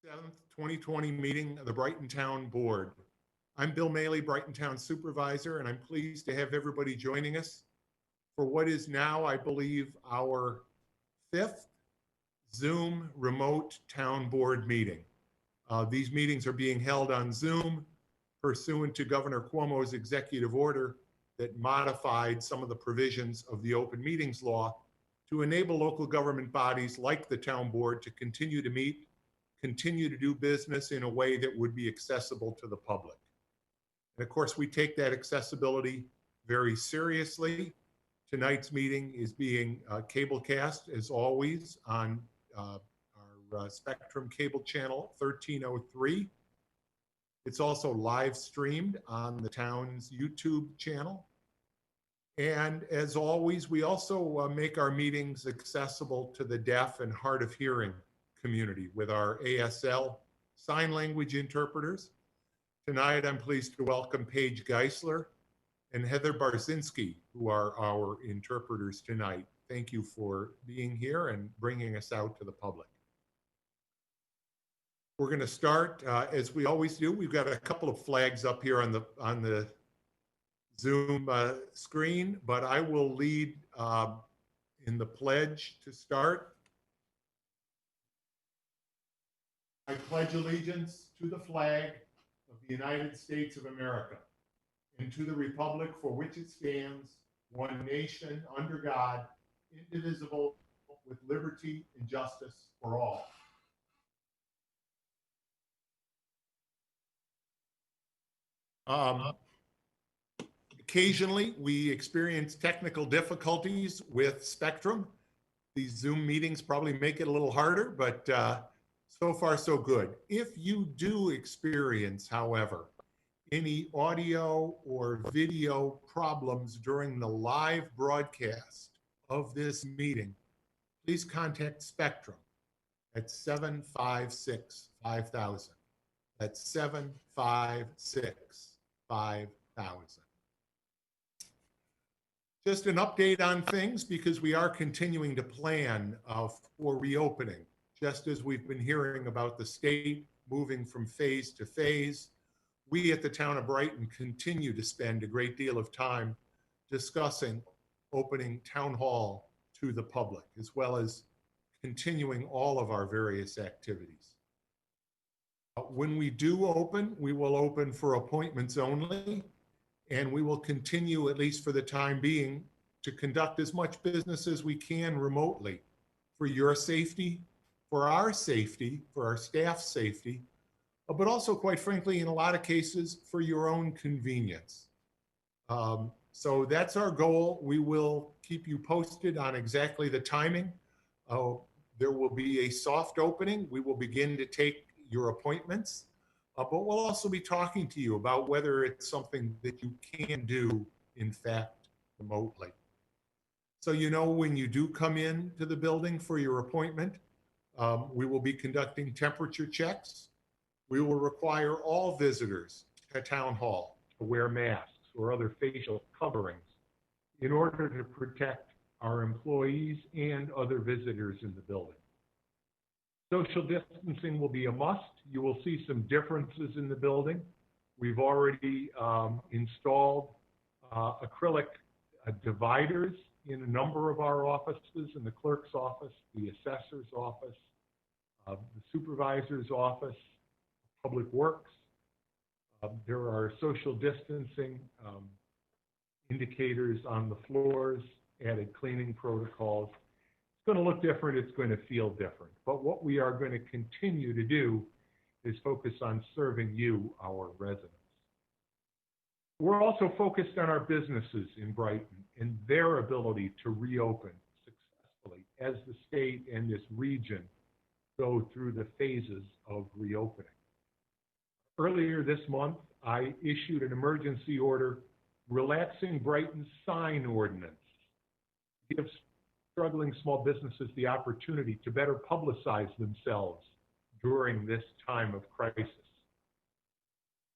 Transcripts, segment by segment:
7th, 2020 meeting of the Brighton Town Board. I'm Bill Maley, Brighton Town Supervisor, and I'm pleased to have everybody joining us for what is now, I believe, our 5th Zoom remote town board meeting. These meetings are being held on Zoom pursuant to Governor Cuomo's executive order that modified some of the provisions of the open meetings law to enable local government bodies like the town board to continue to meet, continue to do business in a way that would be accessible to the public. And of course, we take that accessibility very seriously. Tonight's meeting is being cablecast, as always, on our Spectrum cable channel 1303. It's also live streamed on the town's YouTube channel. And as always, we also make our meetings accessible to the deaf and hard of hearing community with our ASL sign language interpreters. Tonight, I'm pleased to welcome Paige Geisler and Heather Barzinski, who are our interpreters tonight. Thank you for being here and bringing us out to the public. We're going to start, as we always do. We've got a couple of flags up here on the Zoom screen, but I will lead in the pledge to start. I pledge allegiance to the flag of the United States of America and to the republic for which it stands, one nation, under God, indivisible, with liberty and justice for all. Occasionally, we experience technical difficulties with Spectrum. These Zoom meetings probably make it a little harder, but so far so good. If you do experience, however, any audio or video problems during the live broadcast of this meeting, please contact Spectrum at 756-5000. That's 756-5000. Just an update on things, because we are continuing to plan for reopening, just as we've been hearing about the state moving from phase to phase. We at the town of Brighton continue to spend a great deal of time discussing opening town hall to the public, as well as continuing all of our various activities. When we do open, we will open for appointments only, and we will continue, at least for the time being, to conduct as much business as we can remotely for your safety, for our safety, for our staff's safety, but also, quite frankly, in a lot of cases, for your own convenience. So that's our goal. We will keep you posted on exactly the timing. There will be a soft opening. We will begin to take your appointments, but we'll also be talking to you about whether it's something that you can do, in fact, remotely. So, you know, when you do come in to the building for your appointment, we will be conducting temperature checks. We will require all visitors to town hall to wear masks or other facial coverings in order to protect our employees and other visitors in the building. Social distancing will be a must. You will see some differences in the building. We've already installed acrylic dividers in a number of our offices, in the clerk's office, the assessor's office, the supervisor's office, public works. There are social distancing indicators on the floors, added cleaning protocols. It's going to look different, it's going to feel different. But what we are going to continue to do is focus on serving you, our residents. We're also focused on our businesses in Brighton and their ability to reopen successfully as the state and this region go through the phases of reopening. Earlier this month, I issued an emergency order relaxing Brighton's sign ordinance to give struggling small businesses the opportunity to better publicize themselves during this time of crisis.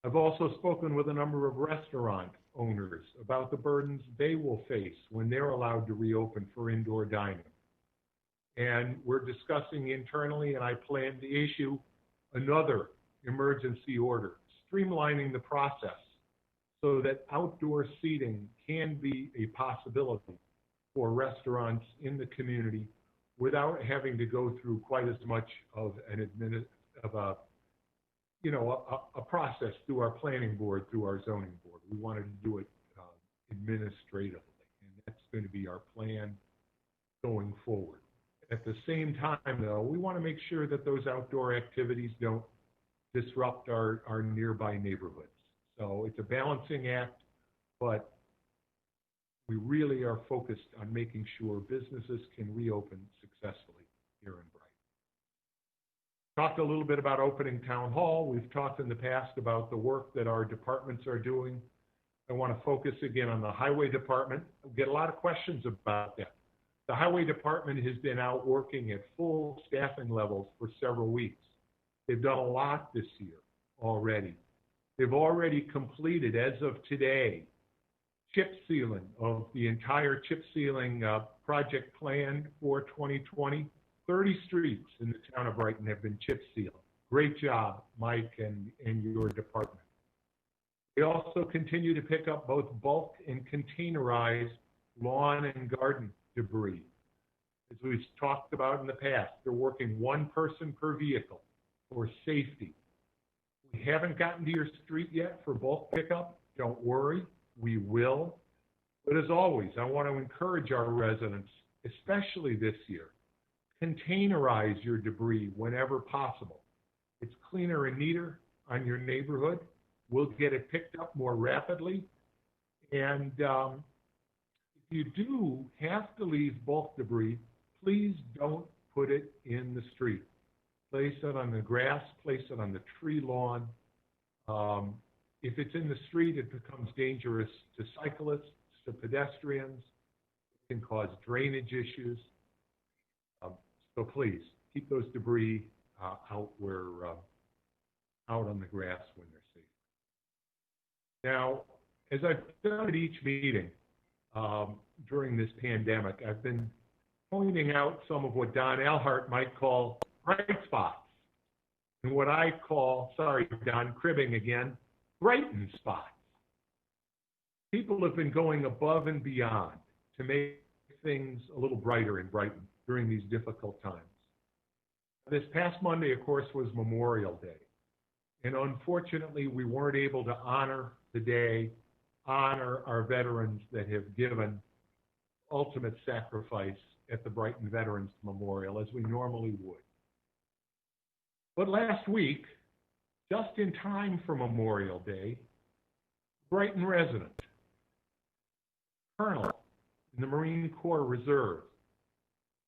I've also spoken with a number of restaurant owners about the burdens they will face when they're allowed to reopen for indoor dining. And we're discussing internally, and I plan to issue another emergency order, streamlining the process so that outdoor seating can be a possibility for restaurants in the community without having to go through quite as much of a process through our planning board, through our zoning board. We wanted to do it administratively, and that's going to be our plan going forward. At the same time, though, we want to make sure that those outdoor activities don't disrupt our nearby neighborhoods. So it's a balancing act, but we really are focused on making sure businesses can reopen successfully here in Brighton. Talked a little bit about opening town hall. We've talked in the past about the work that our departments are doing. I want to focus again on the highway department. We get a lot of questions about that. The highway department has been out working at full staffing levels for several weeks. They've done a lot this year already. They've already completed, as of today, chip sealing of the entire chip sealing project plan for 2020. 30 streets in the town of Brighton have been chip sealed. Great job, Mike and your department. They also continue to pick up both bulk and containerized lawn and garden debris. As we've talked about in the past, they're working one person per vehicle for safety. We haven't gotten to your street yet for bulk pickup. Don't worry, we will. But as always, I want to encourage our residents, especially this year, containerize your debris whenever possible. It's cleaner and neater on your neighborhood. We'll get it picked up more rapidly. And if you do have to leave bulk debris, please don't put it in the street. Place it on the grass, place it on the tree lawn. If it's in the street, it becomes dangerous to cyclists, to pedestrians. It can cause drainage issues. So please keep those debris out on the grass when they're safe. Now, as I've done at each meeting during this pandemic, I've been pointing out some of what Don Alhart might call bright spots, and what I call, sorry, Don, cribbing again, Brighton spots. People have been going above and beyond to make things a little brighter in Brighton during these difficult times. This past Monday, of course, was Memorial Day. And unfortunately, we weren't able to honor the day, honor our veterans that have given ultimate sacrifice at the Brighton Veterans Memorial as we normally would. But last week, just in time for Memorial Day, Brighton resident, Colonel in the Marine Corps Reserve,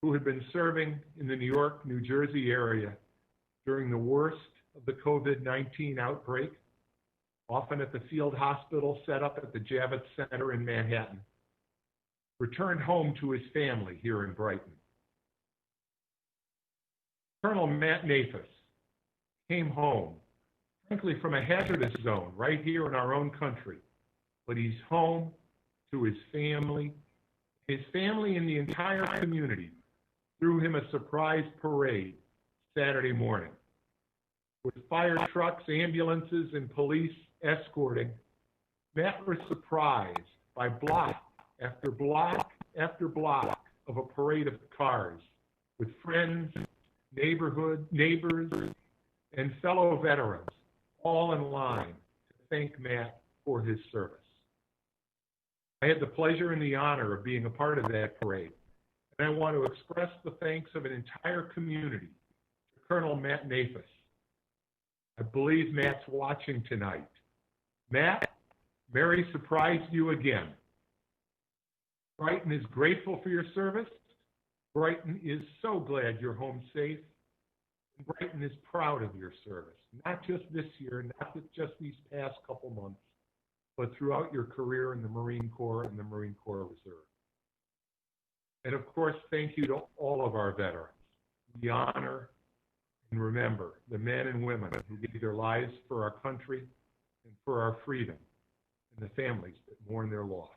who had been serving in the New York, New Jersey area during the worst of the COVID-19 outbreak, often at the field hospital set up at the Javits Center in Manhattan, returned home to his family here in Brighton. Colonel Matt Nafis came home, frankly, from a hazardous zone right here in our own country, but he's home to his family and the entire community threw him a surprise parade Saturday morning. With fire trucks, ambulances, and police escorting, Matt was surprised by block after block after block of a parade of cars with friends, neighbors, and fellow veterans, all in line to thank Matt for his service. I had the pleasure and the honor of being a part of that parade, and I want to express the thanks of an entire community to Colonel Matt Nafis. I believe Matt's watching tonight. Matt, Mary surprised you again. Brighton is grateful for your service. Brighton is so glad you're home safe. And Brighton is proud of your service, not just this year, not just these past couple months, but throughout your career in the Marine Corps and the Marine Corps Reserve. And of course, thank you to all of our veterans. We honor and remember the men and women who gave their lives for our country and for our freedom, and the families that mourn their loss.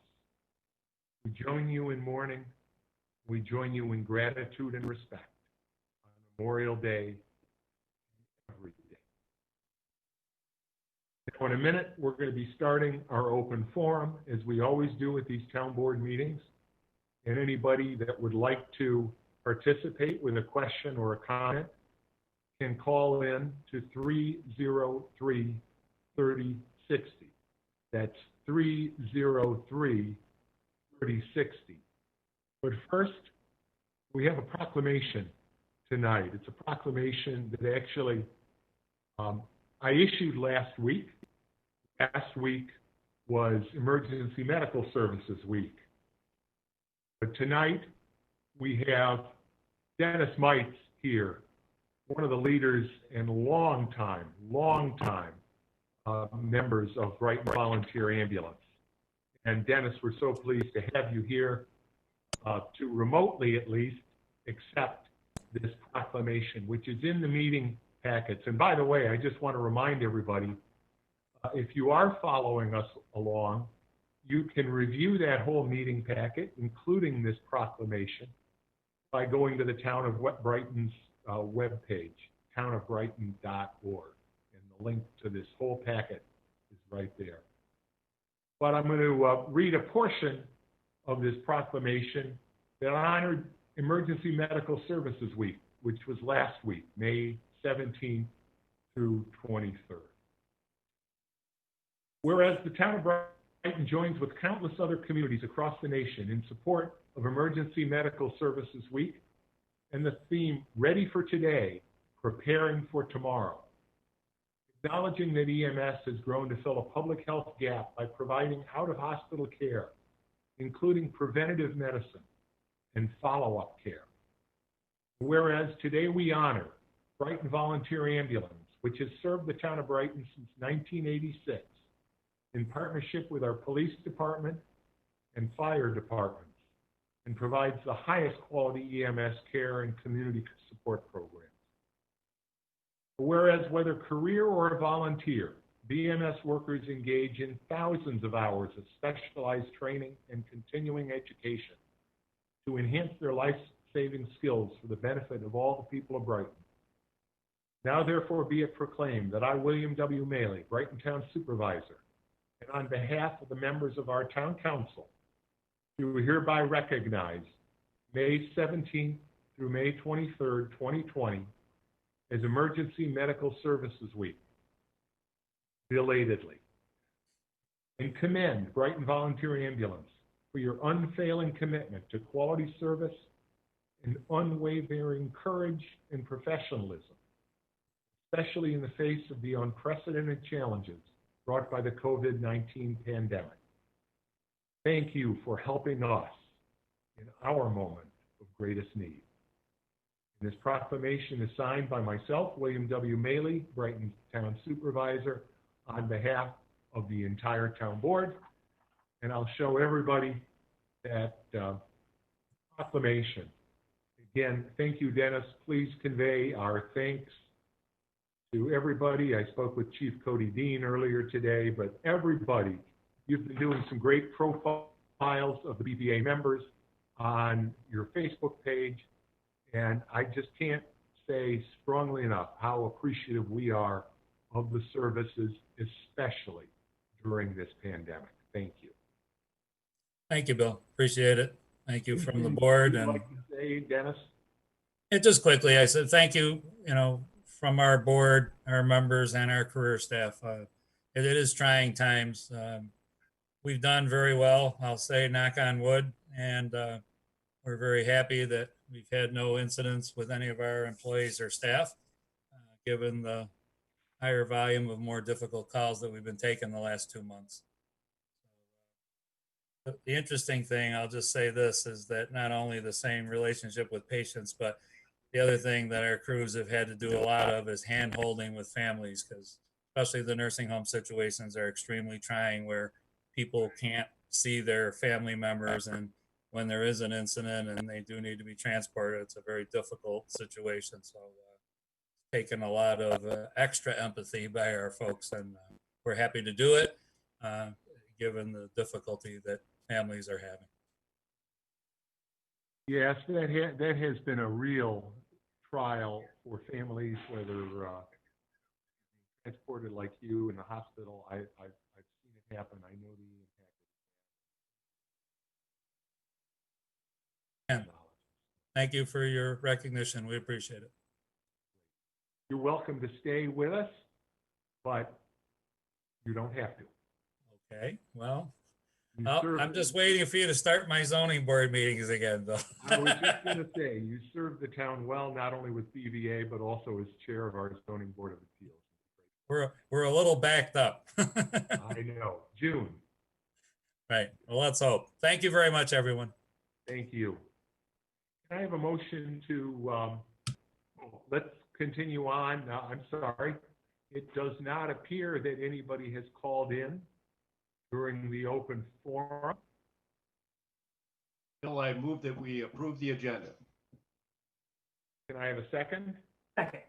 We join you in mourning. We join you in gratitude and respect on Memorial Day, every day. So in a minute, we're going to be starting our open forum, as we always do at these town board meetings. And anybody that would like to participate with a question or a comment can call in to 303-3060. That's 303-3060. But first, we have a proclamation tonight. It's a proclamation that actually I issued last week. Last week was Emergency Medical Services Week. But tonight, we have Dennis Mites here, one of the leaders and long time members of Brighton Volunteer Ambulance. And Dennis, we're so pleased to have you here to remotely, at least, accept this proclamation, which is in the meeting packets. And by the way, I just want to remind everybody, if you are following us along, you can review that whole meeting packet, including this proclamation, by going to the Town of Brighton's webpage, townofbrighton.org. And the link to this whole packet is right there. But I'm going to read a portion of this proclamation that honored Emergency Medical Services Week, which was last week, May 17th through 23rd. Whereas the town of Brighton joins with countless other communities across the nation in support of Emergency Medical Services Week and the theme, Ready for Today, Preparing for Tomorrow. Acknowledging that EMS has grown to fill a public health gap by providing out-of-hospital care, including preventative medicine and follow-up care. Whereas today we honor Brighton Volunteer Ambulance, which has served the town of Brighton since 1986 in partnership with our police department and fire departments, and provides the highest quality EMS care and community support programs. Whereas whether career or volunteer, BMS workers engage in thousands of hours of specialized training and continuing education to enhance their life-saving skills for the benefit of all the people of Brighton. Now therefore be it proclaimed that I, William W. Maley, Brighton Town Supervisor, and on behalf of the members of our Town Council, do hereby recognize May 17th through May 23rd, 2020 as Emergency Medical Services Week, belatedly, and commend Brighton Volunteer Ambulance for your unfailing commitment to quality service and unwavering courage and professionalism, especially in the face of the unprecedented challenges brought by the COVID-19 pandemic. Thank you for helping us in our moment of greatest need. This proclamation is signed by myself, William W. Maley, Brighton Town Supervisor, on behalf of the entire town board. And I'll show everybody that proclamation. Again, thank you, Dennis. Please convey our thanks to everybody. I spoke with Chief Cody Dean earlier today, but everybody, you've been doing some great profiles of the BVA members on your Facebook page. And I just can't say strongly enough how appreciative we are of the services, especially during this pandemic. Thank you. Thank you, Bill. Appreciate it. Thank you from the board. And like to say, Dennis? And just quickly, I said thank you, from our board, our members, and our career staff. It is trying times. We've done very well, I'll say, knock on wood, and we're very happy that we've had no incidents with any of our employees or staff, given the higher volume of more difficult calls that we've been taking the last 2 months. But the interesting thing, I'll just say this, is that not only the same relationship with patients, but the other thing that our crews have had to do a lot of is hand-holding with families, because especially the nursing home situations are extremely trying, where people can't see their family members, and when there is an incident and they do need to be transported, it's a very difficult situation. So taken a lot of extra empathy by our folks, and we're happy to do it, given the difficulty that families are having. Yes, that has been a real trial for families, whether transported like you in the hospital. I've seen it happen. I know the impact. Thank you for your recognition. We appreciate it. You're welcome to stay with us, but you don't have to. Okay, well, You I'm just waiting for you to start my zoning board meetings again, though. I was just going to say, you served the town well, not only with BVA, but also as chair of our zoning board of appeals. We're a little backed up. I know. June. Right. Well, let's hope. Thank you very much, everyone. Thank you. Can I have a motion to, let's continue on. I'm sorry. It does not appear that anybody has called in during the open forum. Bill, I move that we approve the agenda. Can I have a second? Second.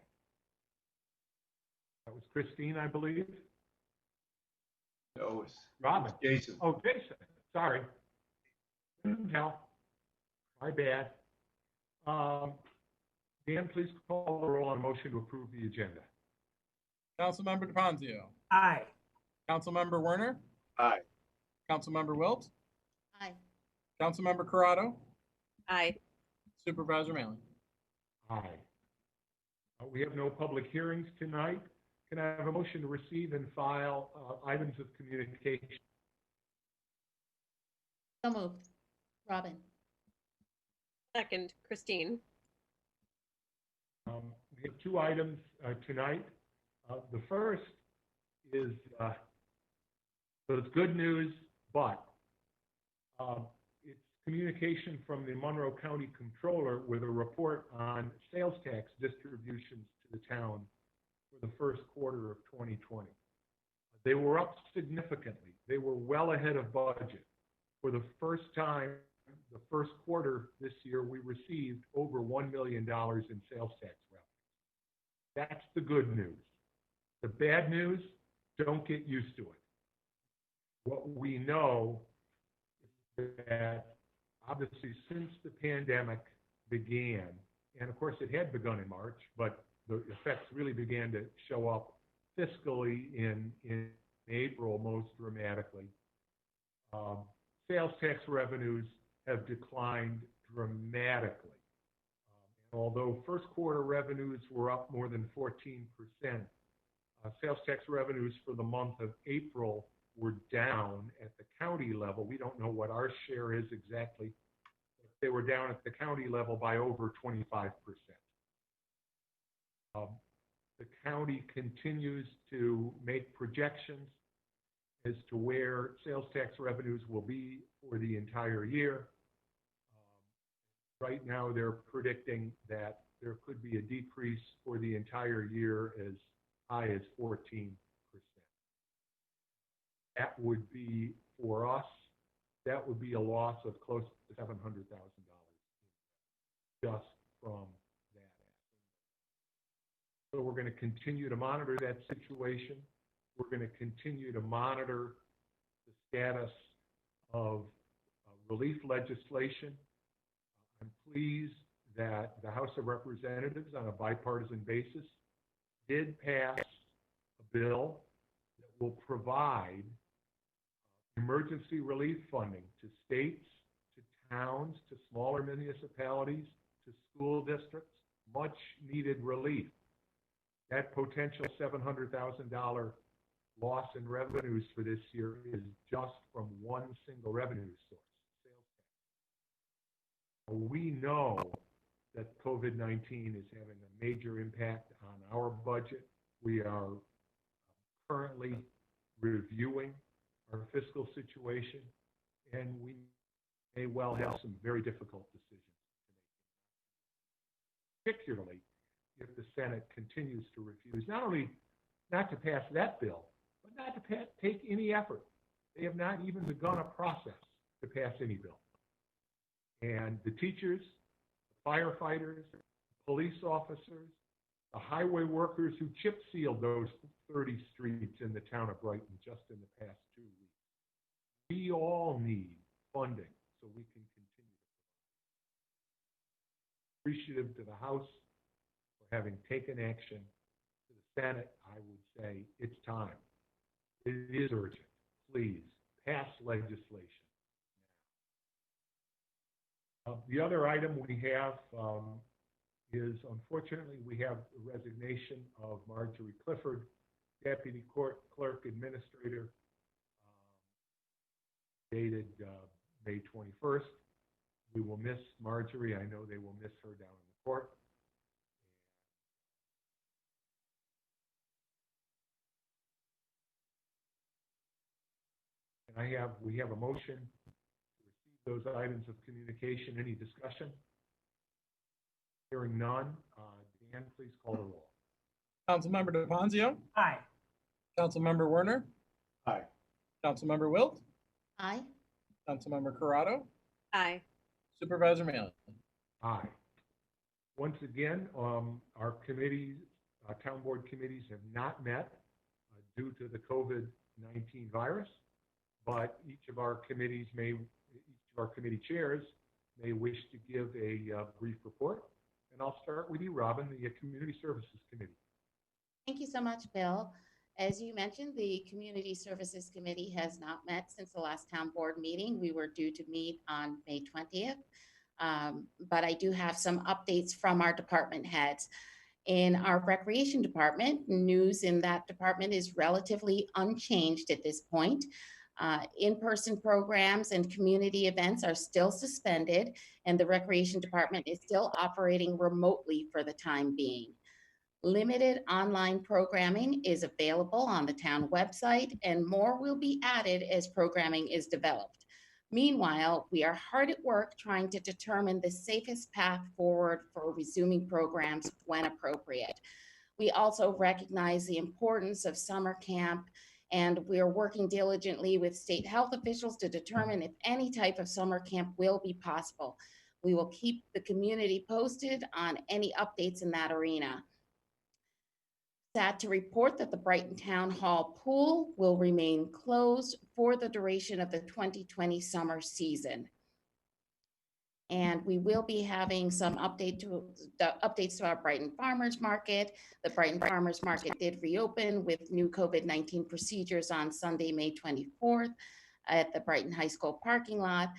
That was Christine, I believe. No, it's Robin. Jason. Oh, Jason. Sorry. No, my bad. Dan, please call the roll on a motion to approve the agenda. Councilmember DePonzio. Aye. Councilmember Werner. Aye. Councilmember Wilt. Aye. Councilmember Corrado. Aye. Supervisor Manley. Aye. We have no public hearings tonight. Can I have a motion to receive and file items of communication? So moved. Robin. Second, Christine. We have two items tonight. The first is, so it's good news, but it's communication from the Monroe County Controller with a report on sales tax distributions to the town for the first quarter of 2020. They were up significantly. They were well ahead of budget. For the first time, the first quarter this year, we received over $1 million in sales tax revenue. That's the good news. The bad news, don't get used to it. What we know is that obviously since the pandemic began, and of course it had begun in March, but the effects really began to show up fiscally in April most dramatically. Sales tax revenues have declined dramatically. Although first quarter revenues were up more than 14%, sales tax revenues for the month of April were down at the county level. We don't know what our share is exactly. They were down at the county level by over 25%. The county continues to make projections as to where sales tax revenues will be for the entire year. Right now, they're predicting that there could be a decrease for the entire year as high as 14%. That would be, for us, that would be a loss of close to $700,000 just from that. So we're going to continue to monitor that situation. We're going to continue to monitor the status of relief legislation. I'm pleased that the House of Representatives, on a bipartisan basis, did pass a bill that will provide emergency relief funding to states, to towns, to smaller municipalities, to school districts, much needed relief. That potential $700,000 loss in revenues for this year is just from one single revenue source, sales tax. We know that COVID-19 is having a major impact on our budget. We are currently reviewing our fiscal situation, and we may well have some very difficult decisions to make, particularly if the Senate continues to refuse not only not to pass that bill, but not to take any effort. They have not even begun a process to pass any bill. And the teachers, the firefighters, police officers, the highway workers who chip sealed those 30 streets in the town of Brighton just in the past 2 weeks. We all need funding so we can continue to provide. Appreciative to the House for having taken action, to the Senate, I would say it's time. It is urgent. Please pass legislation. The other item we have is, unfortunately, we have the resignation of Marjorie Clifford, Deputy Clerk Administrator, dated May 21st. We will miss Marjorie. I know they will miss her down in the court. And we have a motion to receive those items of communication. Any discussion? Hearing none. Dan, please call the roll. Councilmember DePonzio, Aye. Councilmember Werner, Aye. Councilmember Wilt, Aye. Councilmember Corrado, Aye. Supervisor Maley. Aye. Once again, our committees, town board committees have not met due to the COVID-19 virus, but each of our committee chairs may wish to give a brief report. And I'll start with you, Robin, the Community Services Committee. Thank you so much, Bill. As you mentioned, the Community Services Committee has not met since the last town board meeting. We were due to meet on May 20th. But I do have some updates from our department heads. In our recreation department, news in that department is relatively unchanged at this point. In-person programs and community events are still suspended, and the recreation department is still operating remotely for the time being. Limited online programming is available on the town website, and more will be added as programming is developed. Meanwhile, we are hard at work trying to determine the safest path forward for resuming programs when appropriate. We also recognize the importance of summer camp, and we are working diligently with state health officials to determine if any type of summer camp will be possible. We will keep the community posted on any updates in that arena. Sad to report that the Brighton Town Hall pool will remain closed for the duration of the 2020 summer season. And we will be having some updates to our Brighton Farmers Market. The Brighton Farmers Market did reopen with new COVID-19 procedures on Sunday, May 24th at the Brighton High School parking lot.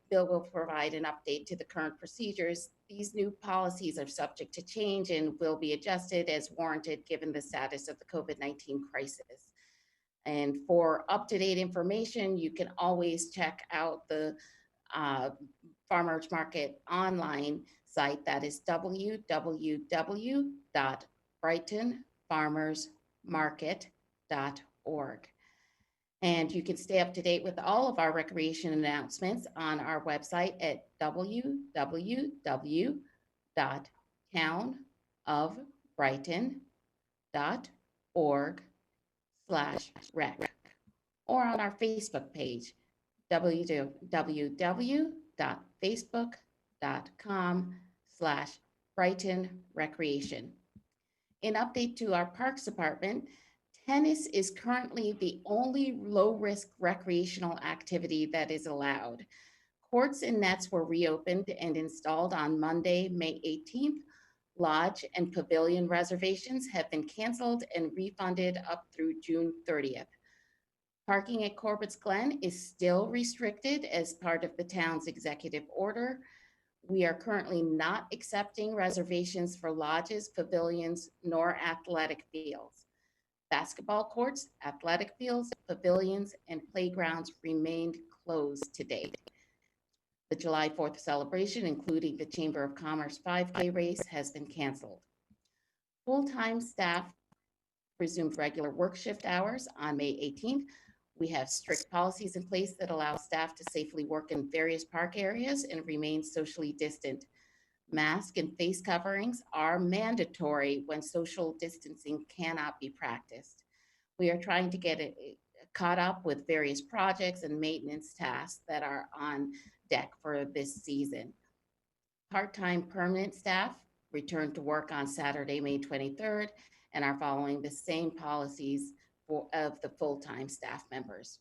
Bill will provide an update to the current procedures. These new policies are subject to change and will be adjusted as warranted given the status of the COVID-19 crisis. And for up-to-date information, you can always check out the Farmers Market online site, that is www.brightonfarmersmarket.org. And you can stay up to date with all of our recreation announcements on our website at www.townofbrighton.org/rec, or on our Facebook page, www.facebook.com/Brighton Recreation. In update to our Parks Department, tennis is currently the only low-risk recreational activity that is allowed. Courts and nets were reopened and installed on Monday, May 18th. Lodge and pavilion reservations have been canceled and refunded up through June 30th. Parking at Corbett's Glen is still restricted as part of the town's executive order. We are currently not accepting reservations for lodges, pavilions, nor athletic fields. Basketball courts, athletic fields, pavilions, and playgrounds remained closed to date. The July 4th celebration, including the Chamber of Commerce 5K race, has been canceled. Full-time staff resumed regular work shift hours on May 18th. We have strict policies in place that allow staff to safely work in various park areas and remain socially distant. Mask and face coverings are mandatory when social distancing cannot be practiced. We are trying to get it caught up with various projects and maintenance tasks that are on deck for this season. Part-time permanent staff returned to work on Saturday, May 23rd, and are following the same policies of the full-time staff members.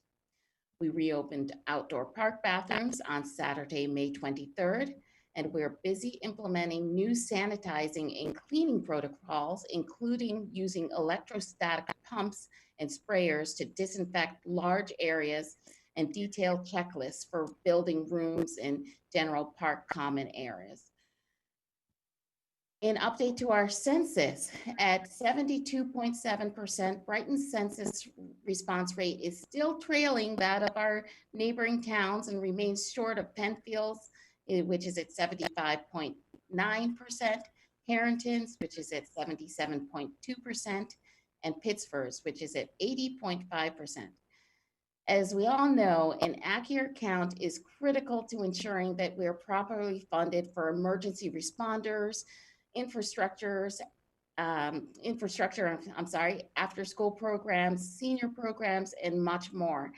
We reopened outdoor park bathrooms on Saturday, May 23rd, and we're busy implementing new sanitizing and cleaning protocols, including using electrostatic pumps and sprayers to disinfect large areas and detailed checklists for building rooms and general park common areas. An update to our census, at 72.7%, Brighton's census response rate is still trailing that of our neighboring towns and remains short of Penfield's, which is at 75.9%, Harrington's, which is at 77.2%, and Pittsford's, which is at 80.5%. As we all know, an accurate count is critical to ensuring that we're properly funded for emergency responders, infrastructure, after school programs, senior programs, and much more.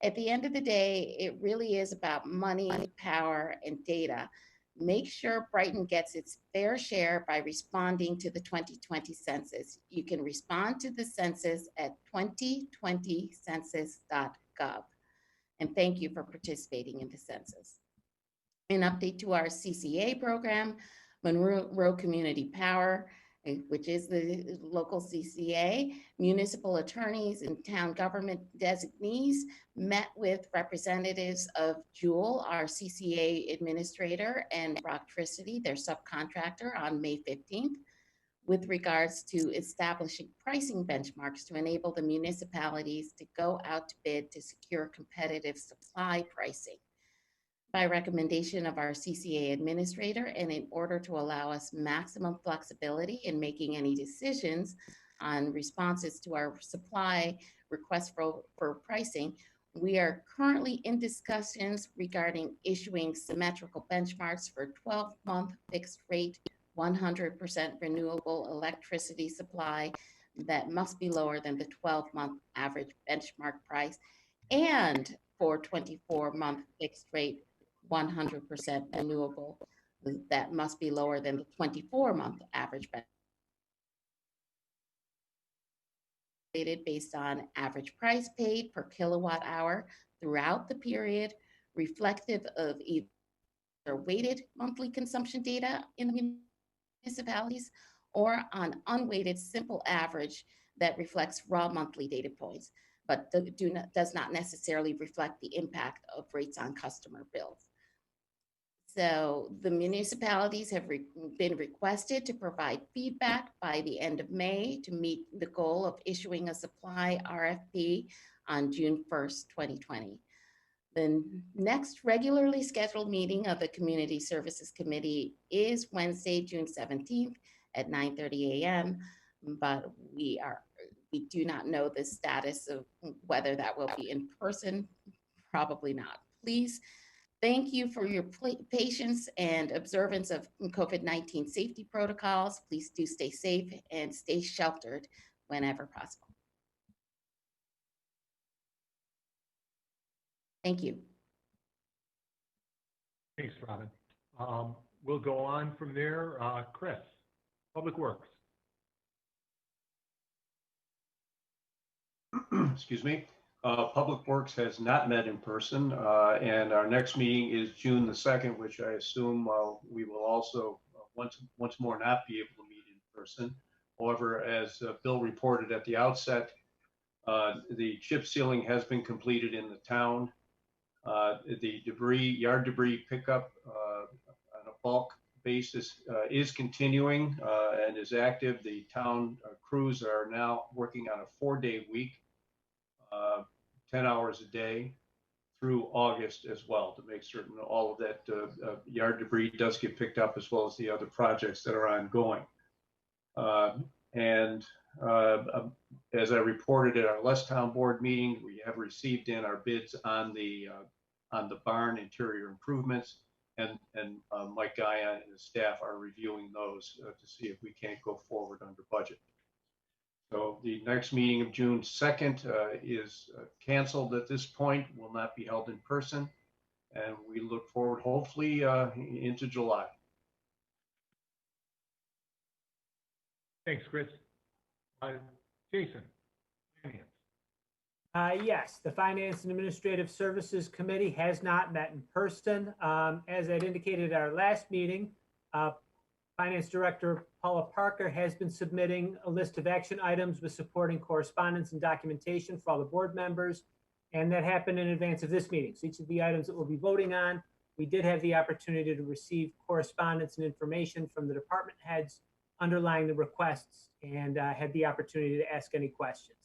At the end of the day, it really is about money, power, and data. Make sure Brighton gets its fair share by responding to the 2020 census. You can respond to the census at 2020census.gov. And thank you for participating in the census. An update to our CCA program, Monroe Community Power, which is the local CCA, municipal attorneys and town government designees met with representatives of Jewel, our CCA administrator, and Rocktricity, their subcontractor, on May 15th, with regards to establishing pricing benchmarks to enable the municipalities to go out to bid to secure competitive supply pricing. By recommendation of our CCA administrator, and in order to allow us maximum flexibility in making any decisions on responses to our supply requests for pricing, we are currently in discussions regarding issuing symmetrical benchmarks for 12-month fixed rate, 100% renewable electricity supply that must be lower than the 12-month average benchmark price, and for 24-month fixed rate, 100% renewable that must be lower than the 24-month average based on average price paid per kilowatt hour throughout the period, reflective of either weighted monthly consumption data in the municipalities or on unweighted simple average that reflects raw monthly data points, but does not necessarily reflect the impact of rates on customer bills. So the municipalities have been requested to provide feedback by the end of May to meet the goal of issuing a supply RFP on June 1st, 2020. The next regularly scheduled meeting of the Community Services Committee is Wednesday, June 17th at 9:30 a.m., but we do not know the status of whether that will be in person. Probably not. Please, thank you for your patience and observance of COVID-19 safety protocols. Please do stay safe and stay sheltered whenever possible. Thank you. Thanks, Robin. We'll go on from there. Chris, Public Works. Excuse me. Public Works has not met in person, and our next meeting is June the 2nd, which I assume we will also once more not be able to meet in person. However, as Bill reported at the outset, the chip sealing has been completed in the town. The yard debris pickup on a bulk basis is continuing and is active. The town crews are now working on a 4-day week, 10 hours a day through August as well, to make certain all of that yard debris does get picked up, as well as the other projects that are ongoing. As I reported at our last town board meeting, we have received in our bids on the barn interior improvements, and Mike Guy and his staff are reviewing those to see if we can't go forward under budget. So the next meeting of June 2nd is canceled at this point, will not be held in person, and we look forward hopefully into July. Thanks, Chris. Jason, finance. Yes, the Finance and Administrative Services Committee has not met in person. As I'd indicated at our last meeting, Finance Director Paula Parker has been submitting a list of action items with supporting correspondence and documentation for all the board members, and that happened in advance of this meeting. So each of the items that we'll be voting on, we did have the opportunity to receive correspondence and information from the department heads underlying the requests, and had the opportunity to ask any questions.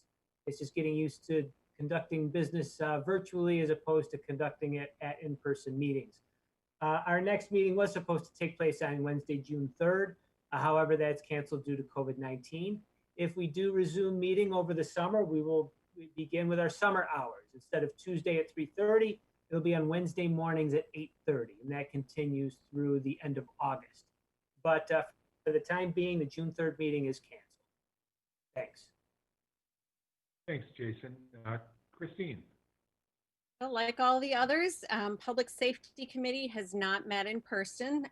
It's just getting used to conducting business virtually as opposed to conducting it at in-person meetings. Our next meeting was supposed to take place on Wednesday, June 3rd. However, that's canceled due to COVID-19. If we do resume meeting over the summer, we will begin with our summer hours. Instead of Tuesday at 3:30, it'll be on Wednesday mornings at 8:30, and that continues through the end of August. But for the time being, the June 3rd meeting is canceled. Thanks. Thanks, Jason. Christine. Well, like all the others, Public Safety Committee has not met in person,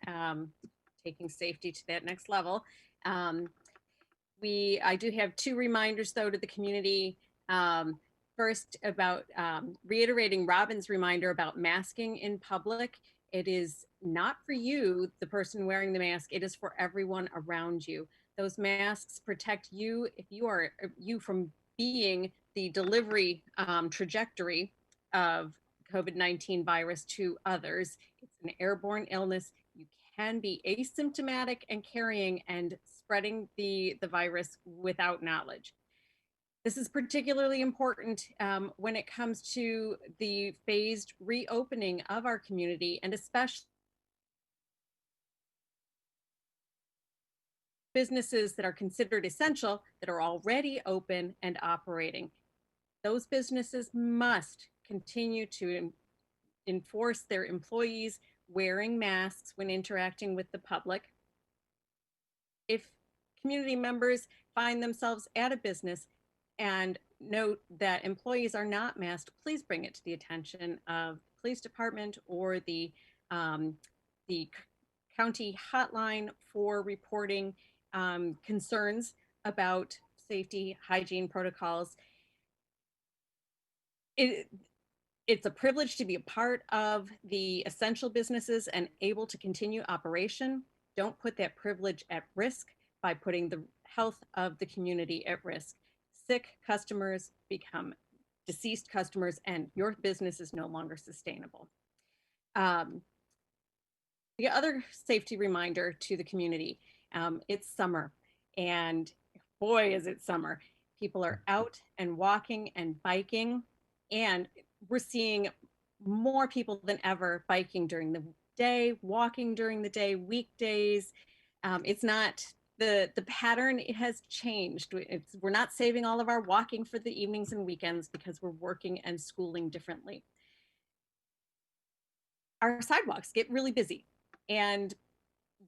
taking safety to that next level. I do have two reminders though to the community. First, about reiterating Robin's reminder about masking in public. It is not for you, the person wearing the mask, it is for everyone around you. Those masks protect you if you from being the delivery trajectory of COVID-19 virus to others. It's an airborne illness. You can be asymptomatic and carrying and spreading the virus without knowledge. This is particularly important when it comes to the phased reopening of our community, and especially businesses that are considered essential that are already open and operating. Those businesses must continue to enforce their employees wearing masks when interacting with the public. If community members find themselves at a business and note that employees are not masked, please bring it to the attention of the police department or the county hotline for reporting concerns about safety, hygiene protocols. It's a privilege to be a part of the essential businesses and able to continue operation. Don't put that privilege at risk by putting the health of the community at risk. Sick customers become deceased customers and your business is no longer sustainable. The other safety reminder to the community, it's summer, and boy, is it summer. People are out and walking and biking, and we're seeing more people than ever biking during the day, walking during the day, weekdays. It's not, the pattern has changed. We're not saving all of our walking for the evenings and weekends because we're working and schooling differently. Our sidewalks get really busy, and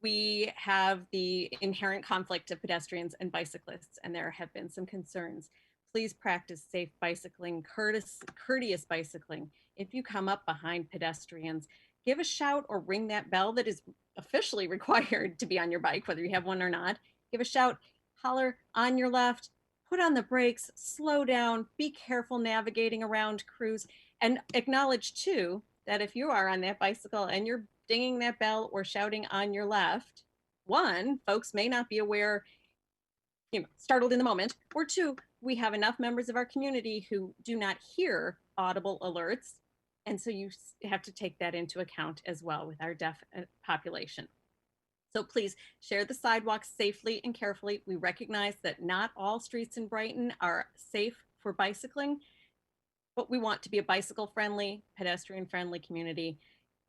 we have the inherent conflict of pedestrians and bicyclists, and there have been some concerns. Please practice safe bicycling, courteous bicycling. If you come up behind pedestrians, give a shout or ring that bell that is officially required to be on your bike, whether you have one or not. Give a shout, holler on your left, put on the brakes, slow down, be careful navigating around crews, and acknowledge too that if you are on that bicycle and you're dinging that bell or shouting on your left, one, folks may not be aware, startled in the moment, or two, we have enough members of our community who do not hear audible alerts. And so you have to take that into account as well with our deaf population. So please share the sidewalks safely and carefully. We recognize that not all streets in Brighton are safe for bicycling, but we want to be a bicycle friendly, pedestrian friendly community.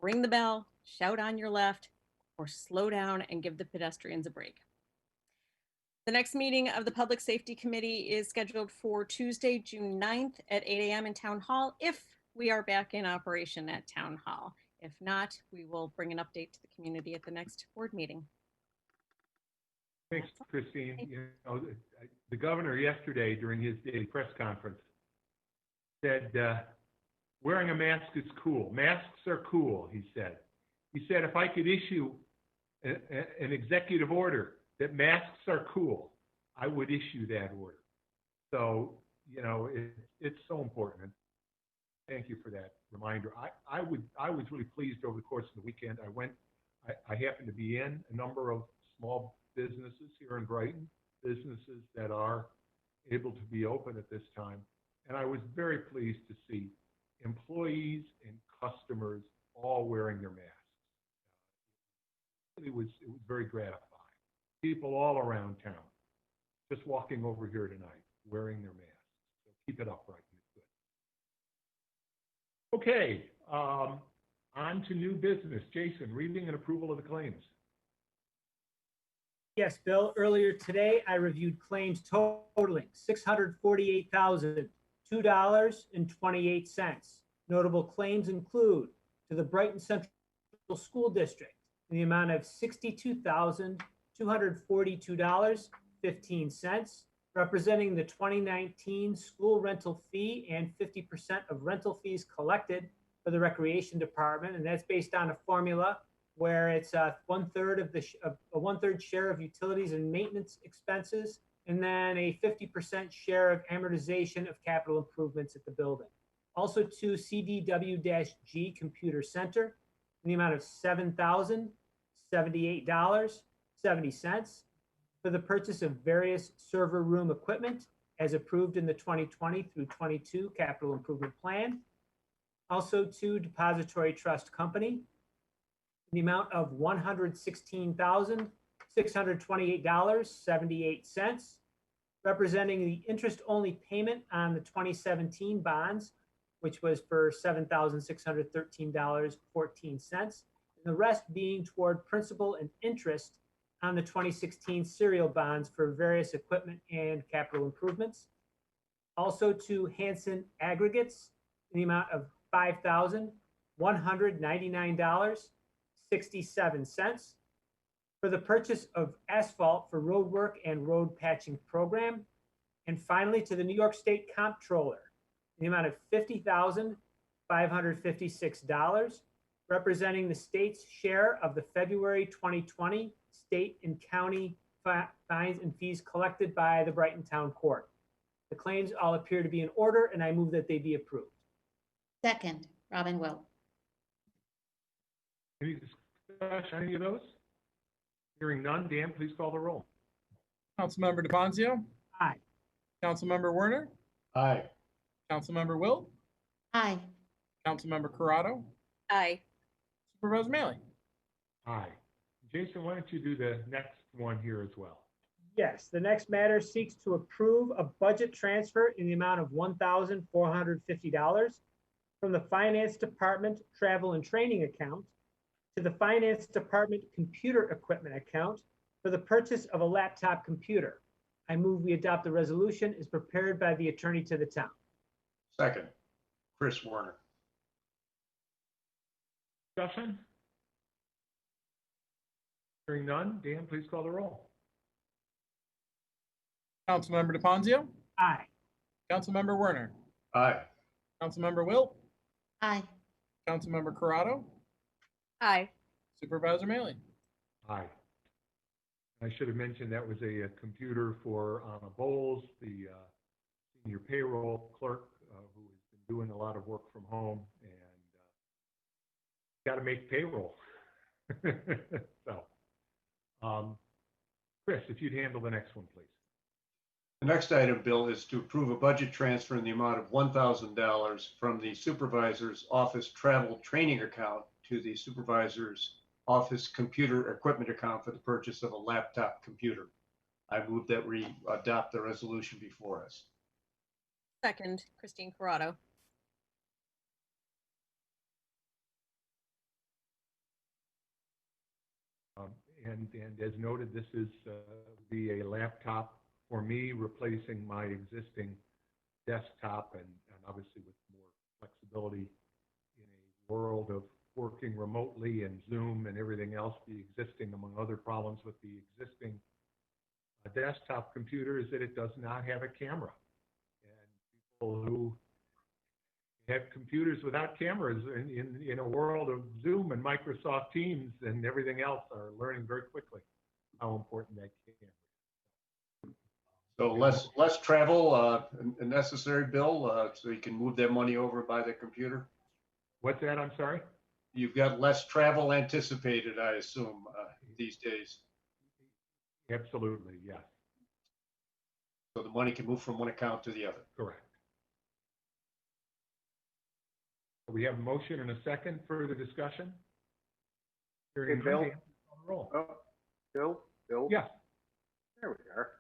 Ring the bell, shout on your left, or slow down and give the pedestrians a break. The next meeting of the Public Safety Committee is scheduled for Tuesday, June 9th at 8 a.m. in Town Hall, if we are back in operation at Town Hall. If not, we will bring an update to the community at the next board meeting. Thanks, Christine. The governor yesterday during his daily press conference said, wearing a mask is cool. Masks are cool, he said. He said, if I could issue an executive order that masks are cool, I would issue that order. So, you know, it's so important. Thank you for that reminder. I was really pleased over the course of the weekend. I happened to be in a number of small businesses here in Brighton, businesses that are able to be open at this time. And I was very pleased to see employees and customers all wearing their masks. It was very gratifying. People all around town, just walking over here tonight, wearing their masks. So keep it up, Brighton. It's good. Okay, on to new business. Jason, reading and approval of the claims. Yes, Bill, earlier today, I reviewed claims totaling $648,002.28. Notable claims include to the Brighton Central School District in the amount of $62,242.15, representing the 2019 school rental fee and 50% of rental fees collected for the Recreation Department. And that's based on a formula where it's one-third share of utilities and maintenance expenses, and then a 50% share of amortization of capital improvements at the building. Also to CDW-G Computer Center in the amount of $7,078.70 for the purchase of various server room equipment as approved in the 2020 through 22 capital improvement plan. Also to Depository Trust Company in the amount of $116,628.78, representing the interest-only payment on the 2017 bonds, which was for $7,613.14, and the rest being toward principal and interest on the 2016 serial bonds for various equipment and capital improvements. Also to Hanson Aggregates in the amount of $5,199.67 for the purchase of asphalt for road work and road patching program. And finally, to the New York State Comptroller in the amount of $50,556, representing the state's share of the February 2020 state and county fines and fees collected by the Brighton Town Court. The claims all appear to be in order, and I move that they be approved. Second, Robin Wilt. Any discussion on any of those? Hearing none, Dan, please call the roll. Councilmember DeBonzio. Aye. Councilmember Werner. Aye. Councilmember Wilt. Aye. Councilmember Corrado. Aye. Supervisor Mailey. Aye. Jason, why don't you do the next one here as well? Yes, the next matter seeks to approve a budget transfer in the amount of $1,450 from the Finance Department Travel and Training account to the Finance Department Computer Equipment account for the purchase of a laptop computer. I move we adopt the resolution as prepared by the attorney to the town. Second, Chris Warner. Discussion? Hearing none, Dan, please call the roll. Councilmember DeBonzio. Aye. Councilmember Werner. Aye. Councilmember Wilt. Aye. Councilmember Corrado. Aye. Supervisor Mailey. Aye. I should have mentioned that was a computer for Bowles, the senior payroll clerk, who has been doing a lot of work from home and got to make payroll. So, Chris, if you'd handle the next one, please. The next item, Bill, is to approve a budget transfer in the amount of $1,000 from the Supervisor's Office Travel Training account to the Supervisor's Office Computer Equipment account for the purchase of a laptop computer. I move that we adopt the resolution before us. Second, Christine Corrado. And as noted, this is be a laptop for me, replacing my existing desktop, and obviously with more flexibility in a world of working remotely and Zoom and everything else. The existing, among other problems with the existing desktop computer, is that it does not have a camera. And people who have computers without cameras in a world of Zoom and Microsoft Teams and everything else are learning very quickly how important that camera is. So less travel, a necessary, Bill, so you can move that money over by the computer. What's that? I'm sorry? You've got less travel anticipated, I assume, these days. Absolutely, yes, So the money can move from one account to the other. correct. We have a motion and a second. Further discussion? Hearing Bill? none, Dan, call the roll. Oh, Bill? Yes. There we are.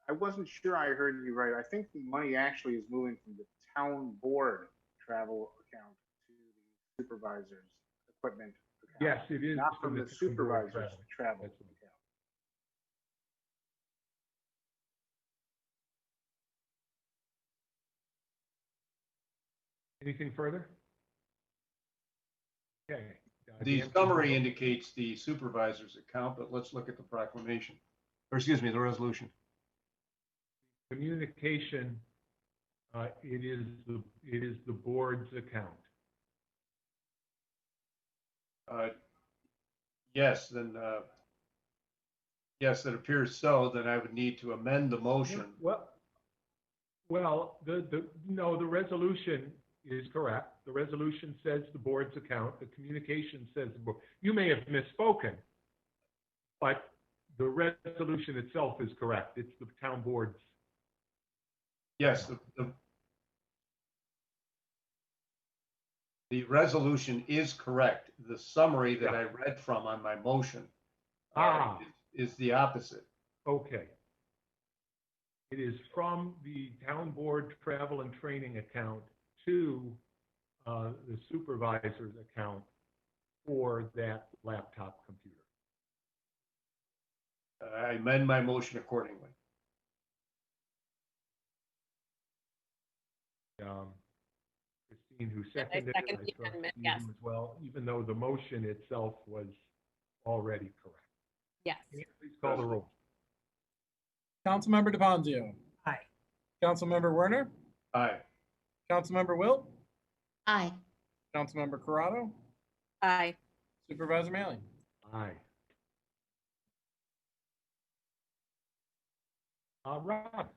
I wasn't sure I heard you right. I think the money actually is moving from the town board travel account to the supervisor's equipment account. Yes, it is. Not from the town board supervisor's travel That's account. Anything further? Okay. The Dan, summary indicates the supervisor's account, but let's look at the proclamation, or excuse me, the resolution. communication, it is the board's account. Yes, then, yes, it appears so. Then I would need to amend the motion. Well, the resolution is correct. The resolution says the board's account. The communication says the board. You may have misspoken, but the resolution itself is correct. It's the town board's. Yes, the resolution is correct. The summary that I read from on my motion is the opposite. Okay. It is from the town board travel and training account to the supervisor's account for that laptop computer. I amend my motion accordingly. Christine, who seconded it, I second the trust amendment, you yes. as well, even though the motion itself was already correct. Yes. Can you please call the roll? Councilmember DePonzio. Aye. Councilmember Werner. Aye. Councilmember Wilt. Aye. Councilmember Corrado. Aye. Supervisor Mailing. Aye. Rob.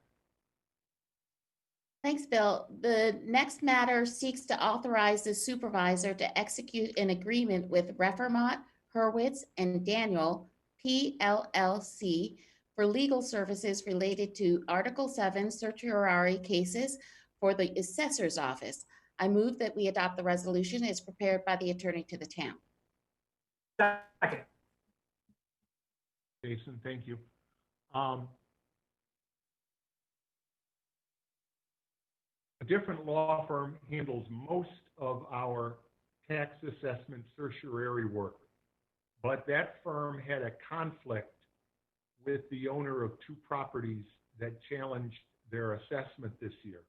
Thanks, Bill. The next matter seeks to authorize the supervisor to execute an agreement with Reformont, Hurwitz, and Daniel, PLLC, for legal services related to Article 7 certiorari cases for the assessor's office. I move that we adopt the resolution as prepared by the attorney to the town. Second. Jason, thank you. A different law firm handles most of our tax assessment certiorari work, but that firm had a conflict with the owner of two properties that challenged their assessment this year.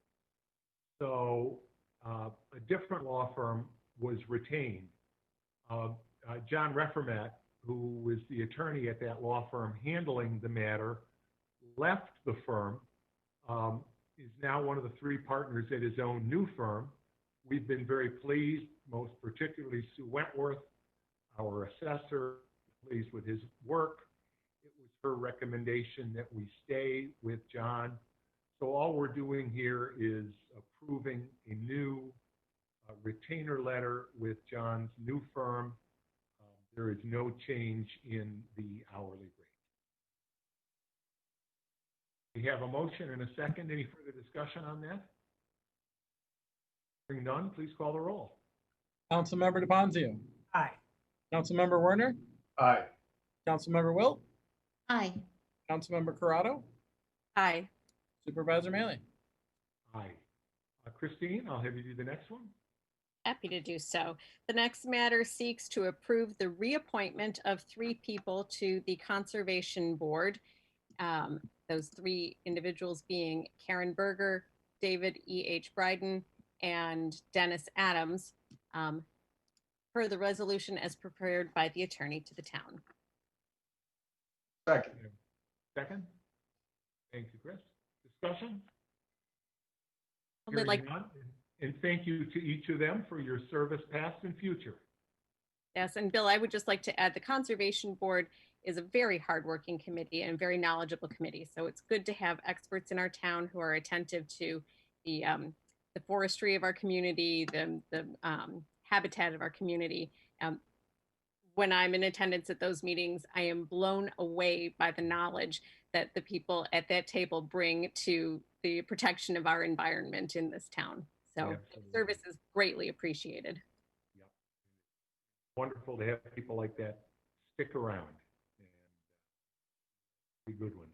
So a different law firm was retained. John Reformat, who was the attorney at that law firm handling the matter, left the firm, is now one of the three partners at his own new firm. We've been very pleased, most particularly Sue Wentworth, our assessor, pleased with his work. It was her recommendation that we stay with John. So all we're doing here is approving a new retainer letter with John's new firm. There is no change in the hourly rate. We have a motion and a second. Any further discussion on that? Hearing none, please call the roll. Councilmember DePonzio. Aye. Councilmember Werner. Aye. Councilmember Wilt. Aye. Councilmember Corrado. Aye. Supervisor Mailing. Aye. Christine, I'll have you do the next one. Happy to do so. The next matter seeks to approve the reappointment of 3 people to the Conservation Board. Those 3 individuals being Karen Berger, David E.H. Brighton, and Dennis Adams, per the resolution as prepared by the attorney to the town. Second. Second. Thank you, Chris. Discussion? Only like, Hearing none, and thank you to each of them for your service past and future. yes, and Bill, I would just like to add the Conservation Board is a very hardworking committee and very knowledgeable committee. So it's good to have experts in our town who are attentive to the forestry of our community, the habitat of our community. When I'm in attendance at those meetings, I am blown away by the knowledge that the people at that table bring to the protection of our environment in this town. So Absolutely. service is greatly appreciated. Yep. Wonderful to have people like that stick around, and be good ones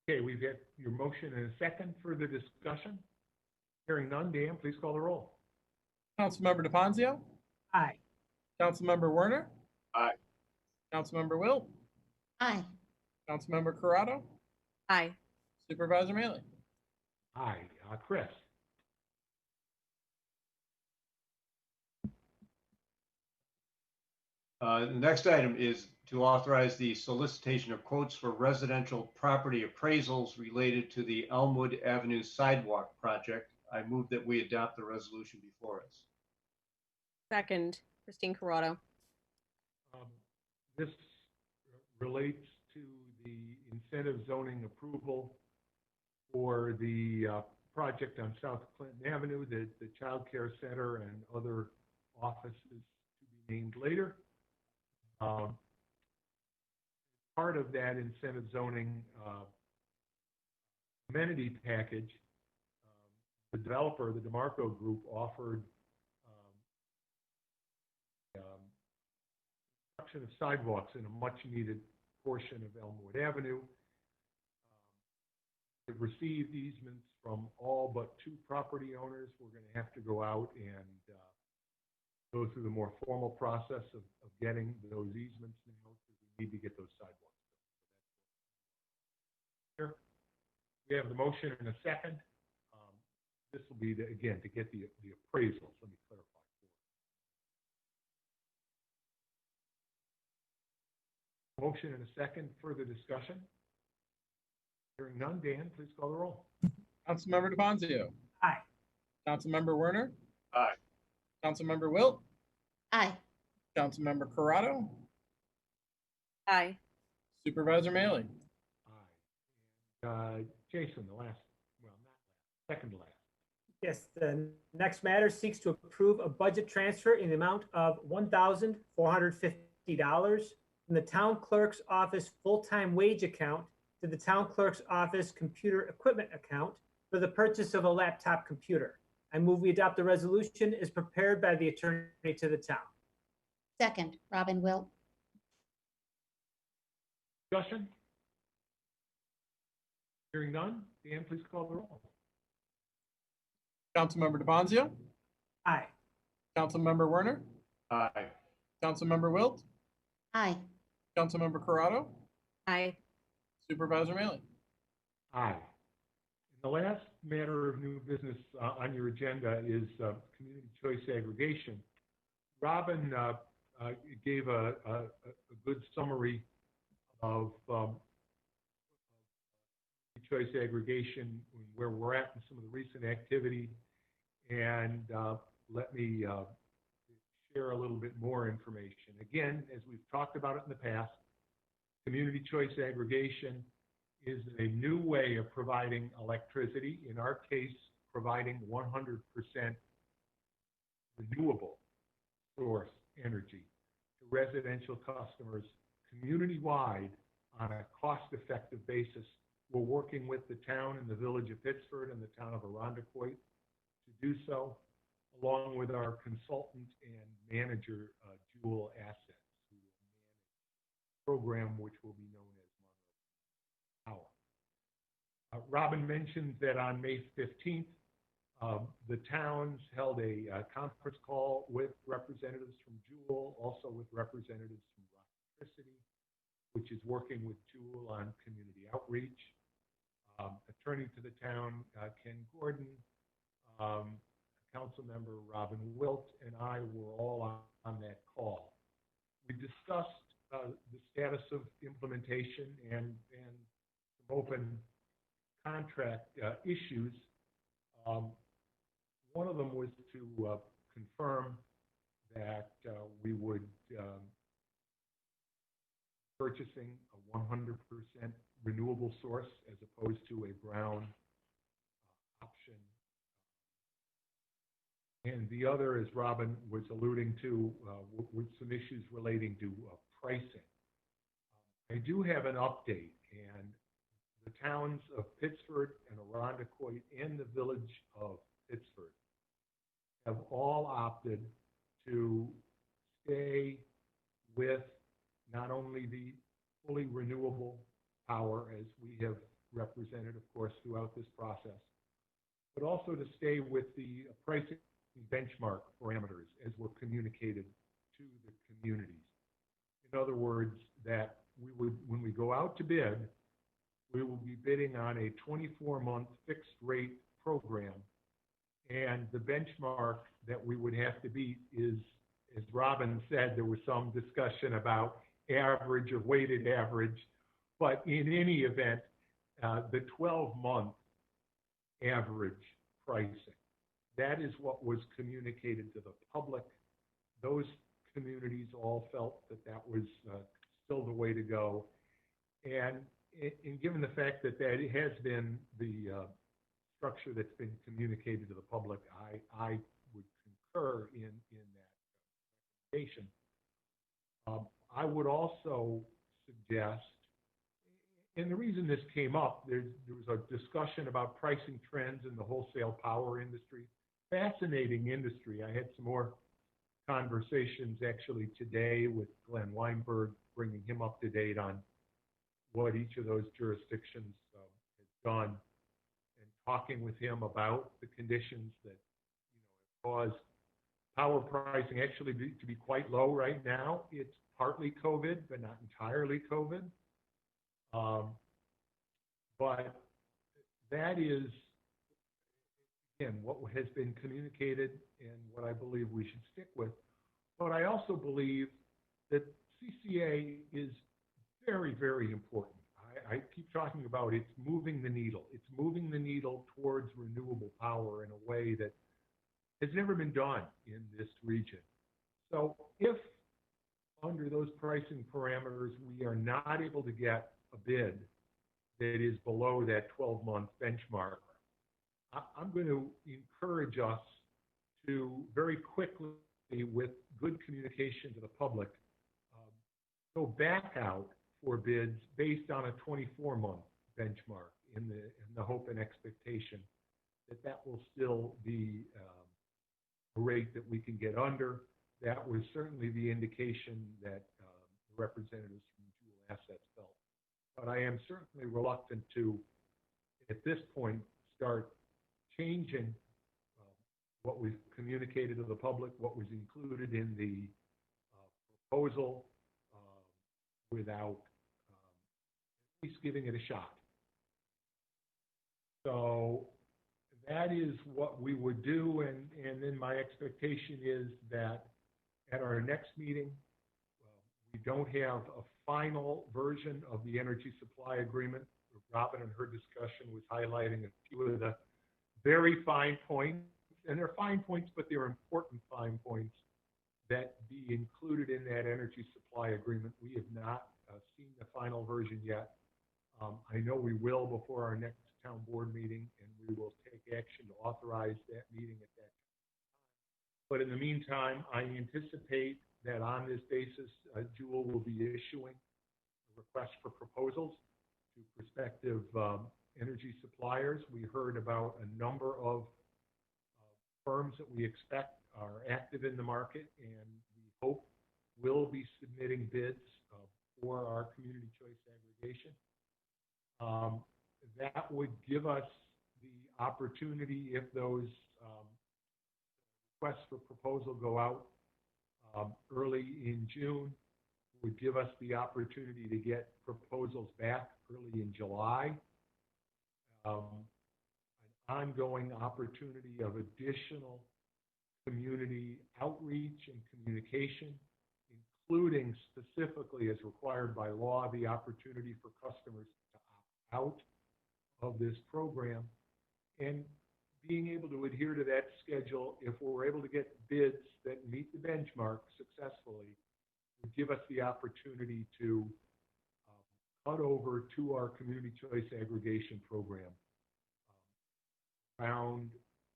here. Okay, we've got your motion and a second. Further discussion? Hearing none. Dan, please call the roll. Councilmember DePonzio, Aye. Councilmember Werner. Aye. Councilmember Wilt, Aye. Councilmember Corrado, Aye. Supervisor Maley. Aye. Chris? The next item is to authorize the solicitation of quotes for residential property appraisals related to the Elmwood Avenue sidewalk project. I move that we adopt the resolution before us. Second, Christine Corrado. This relates to the incentive zoning approval for the project on South Clinton Avenue, the Child Care Center and other offices to be named later. Part of that incentive zoning amenity package, the developer, the DeMarco Group, offered construction of sidewalks in a much-needed portion of Elmwood Avenue. They've received easements from all but 2 property owners. We're going to have to go out and go through the more formal process of getting those easements now, because we need to get those sidewalks built. Here, we have the motion and a second. This will be, again, to get the appraisals. Let me clarify. Motion and a second. Further discussion? Hearing none. Dan, please call the roll. Councilmember DePonzio, Aye. Councilmember Werner. Aye. Councilmember Wilt, Aye. Councilmember Corrado, Aye. Supervisor Maley. Aye. Jason, the last, well, not last, second to last. Yes, the next matter seeks to approve a budget transfer in the amount of $1,450 from the town clerk's office full-time wage account to the town clerk's office computer equipment account for the purchase of a laptop computer. I move we adopt the resolution as prepared by the attorney to the town. Second, Robin Wilt. Discussion? Hearing none. Dan, please call the roll. Councilmember DePonzio, Aye. Councilmember Werner, Aye. Councilmember Wilt, Aye. Councilmember Corrado, Aye. Supervisor Maley. Aye. The last matter of new business on your agenda is community choice aggregation. Robin gave a good summary of choice aggregation, where we're at in some of the recent activity, and let me share a little bit more information. Again, as we've talked about it in the past, community choice aggregation is a new way of providing electricity, in our case, providing 100% renewable source energy to residential customers community-wide on a cost-effective basis. We're working with the town and the village of Pittsford and the town of Arundecoit to do so, along with our consultant and manager, Jewel Assets, who will manage a program which will be known as Monroe Power. Robin mentioned that on May 15th, the towns held a conference call with representatives from Jewel, also with representatives from Rocktricity, which is working with Jewel on community outreach. Attorney to the town, Ken Gordon, Council Member Robin Wilt, and I were all on that call. We discussed the status of implementation and some open contract issues. One of them was to confirm that we would purchasing a 100% renewable source as opposed to a brown option. And the other, as Robin was alluding to, with some issues relating to pricing. I do have an update, and the towns of Pittsford and Arundecoit and the village of Pittsford have all opted to stay with not only the fully renewable power, as we have represented, of course, throughout this process, but also to stay with the pricing benchmark parameters as were communicated to the communities. In other words, that we would, when we go out to bid, we will be bidding on a 24-month fixed rate program. And the benchmark that we would have to beat is, as Robin said, there was some discussion about average or weighted average, but in any event, the 12-month average pricing. That is what was communicated to the public. Those communities all felt that that was still the way to go. And given the fact that that has been the structure that's been communicated to the public, I would concur in that recommendation. I would also suggest, and the reason this came up, there was a discussion about pricing trends in the wholesale power industry. Fascinating industry. I had some more conversations actually today with Glenn Weinberg, bringing him up to date on what each of those jurisdictions has done, and talking with him about the conditions that have caused power pricing actually to be quite low right now. It's partly COVID, but not entirely COVID. But that is, again, what has been communicated and what I believe we should stick with. But I also believe that CCA is very, very important. I keep talking about it's moving the needle. It's moving the needle towards renewable power in a way that has never been done in this region. So if under those pricing parameters we are not able to get a bid that is below that 12-month benchmark, I'm going to encourage us to very quickly, with good communication to the public, go back out for bids based on a 24-month benchmark in the hope and expectation that that will still be a rate that we can get under. That was certainly the indication that the representatives from Jewel Assets felt. But I am certainly reluctant to, at this point, start changing what we've communicated to the public, what was included in the proposal, without at least giving it a shot. So that is what we would do, and then my expectation is that at our next meeting, we don't have a final version of the energy supply agreement. Robin, in her discussion, was highlighting a few of the very fine points, and they're fine points, but they're important fine points that be included in that energy supply agreement. We have not seen the final version yet. I know we will before our next town board meeting, and we will take action to authorize that meeting at that time. But in the meantime, I anticipate that on this basis, Jewel will be issuing a request for proposals to prospective energy suppliers. We heard about a number of firms that we expect are active in the market, and we hope will be submitting bids for our community choice aggregation. That would give us the opportunity, if those requests for proposal go out early in June, would give us the opportunity to get proposals back early in July. An ongoing opportunity of additional community outreach and communication, including specifically, as required by law, the opportunity for customers to opt out of this program, and being able to adhere to that schedule. If we're able to get bids that meet the benchmark successfully, would give us the opportunity to cut over to our community choice aggregation program around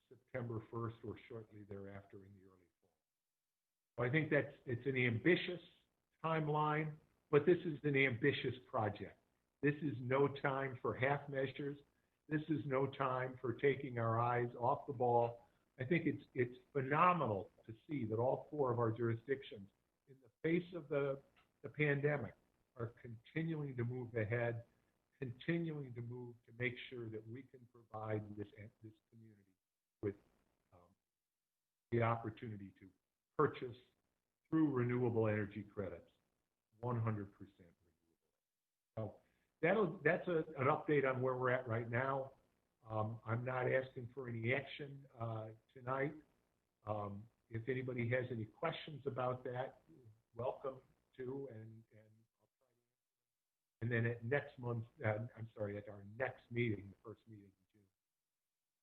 September 1st or shortly thereafter in the early fall. So I think it's an ambitious timeline, but this is an ambitious project. This is no time for half measures. This is no time for taking our eyes off the ball. I think it's phenomenal to see that all 4 of our jurisdictions, in the face of the pandemic, are continuing to move ahead, continuing to move to make sure that we can provide this community with the opportunity to purchase through renewable energy credits, 100% renewable. So that's an update on where we're at right now. I'm not asking for any action tonight. If anybody has any questions about that, welcome to, and then at next month, at our next meeting, the first meeting in June,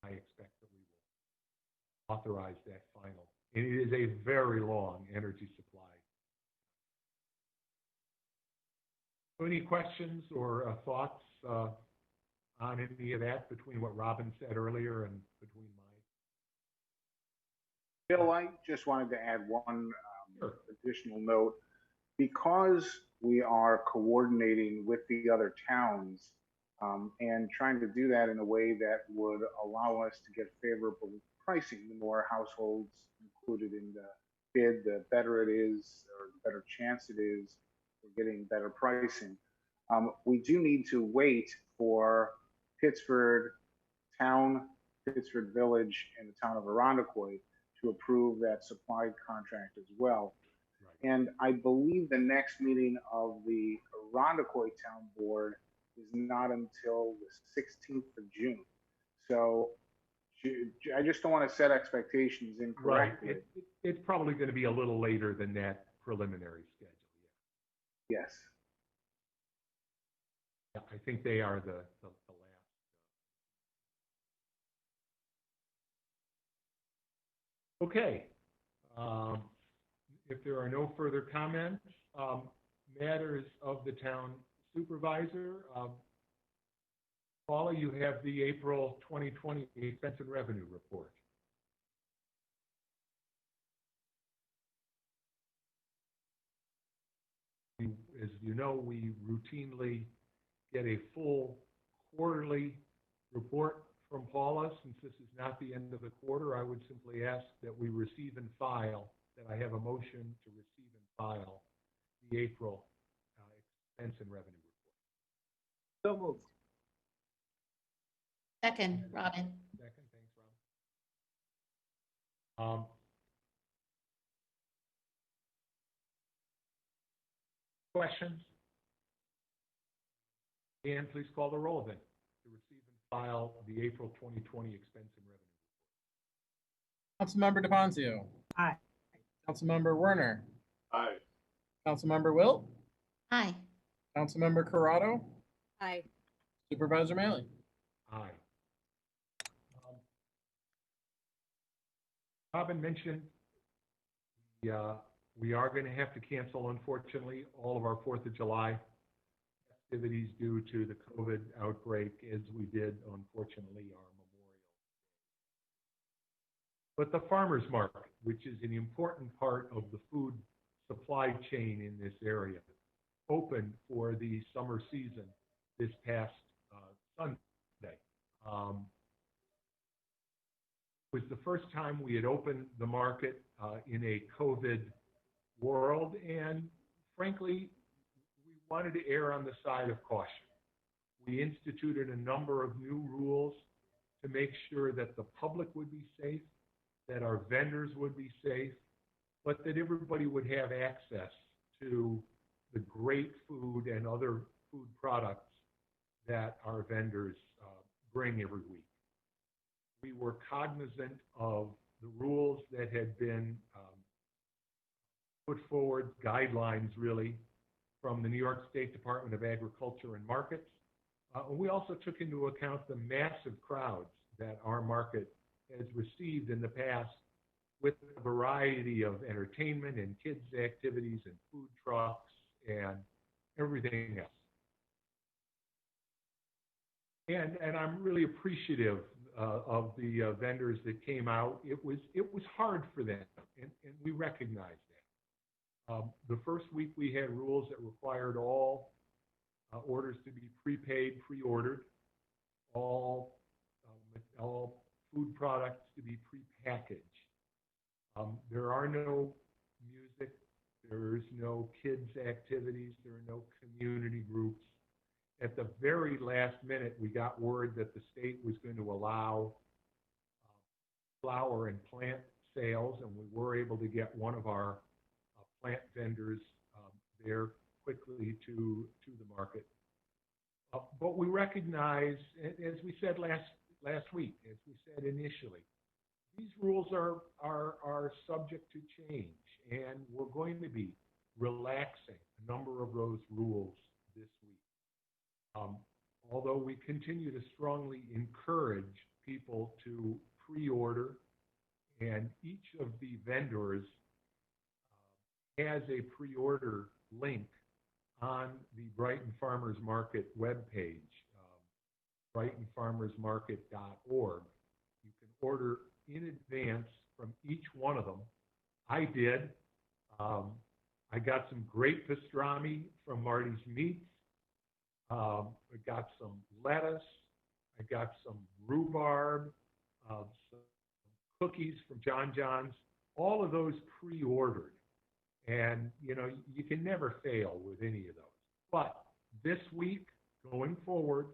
I expect that we will authorize that final. And it is a very long energy supply. So any questions or thoughts on any of that between what Robin said earlier and between my? Bill, I just wanted to add one Sure. additional note. Because we are coordinating with the other towns and trying to do that in a way that would allow us to get favorable pricing, the more households included in the bid, the better it is, or the better chance it is for getting better pricing. We do need to wait for Pittsford Town, Pittsford Village, and the town of Irondequoit to approve that supply contract as well. Right. And I believe the next meeting of the Irondequoit Town Board is not until the 16th of June. So I just don't want to set expectations incorrectly. Right. It's probably going to be a little later than that preliminary schedule. Yeah. Yes. Yeah, I think they are the last. Okay. If there are no further comments, matters of the town supervisor. Paula, you have the April 2020 expense and revenue report. As you know, we routinely get a full quarterly report from Paula. Since this is not the end of the quarter, I would simply ask that we receive and file, that I have a motion to receive and file the April expense and revenue report. So moved. Second, Robin. Second, thanks, Robin. Questions? Dan, please call the roll then to receive and file the April 2020 expense and revenue report. Councilmember DePoncio. Aye. Councilmember Werner. Aye. Councilmember Wilt. Aye. Councilmember Corrado. Aye. Supervisor Maley. Aye. Robin mentioned we are going to have to cancel, unfortunately, all of our 4th of July activities due to the COVID outbreak, as we did, unfortunately, our Memorial Day. But the farmers market, which is an important part of the food supply chain in this area, opened for the summer season this past Sunday. It was the first time we had opened the market in a COVID world, and frankly, we wanted to err on the side of caution. We instituted a number of new rules to make sure that the public would be safe, that our vendors would be safe, but that everybody would have access to the great food and other food products that our vendors bring every week. We were cognizant of the rules that had been put forward, guidelines really, from the New York State Department of Agriculture and Markets. We also took into account the massive crowds that our market has received in the past with a variety of entertainment and kids' activities and food trucks and everything else. And I'm really appreciative of the vendors that came out. It was hard for them, and we recognize that. The first week we had rules that required all orders to be prepaid, pre-ordered, all food products to be prepackaged. There are no music, there's no kids activities, there are no community groups. At the very last minute, we got word that the state was going to allow flower and plant sales, and we were able to get one of our plant vendors there quickly to the market. But we recognize, as we said last week, as we said initially, these rules are subject to change, and we're going to be relaxing a number of those rules this week. Although we continue to strongly encourage people to pre-order, and each of the vendors has a pre-order link on the Brighton Farmers Market webpage, brightonfarmersmarket.org. You can order in advance from each one of them. I did. I got some great pastrami from Marty's Meats. I got some lettuce. I got some rhubarb, some cookies from John John's. All of those pre-ordered. And, you know, you can never fail with any of those. But this week, going forward,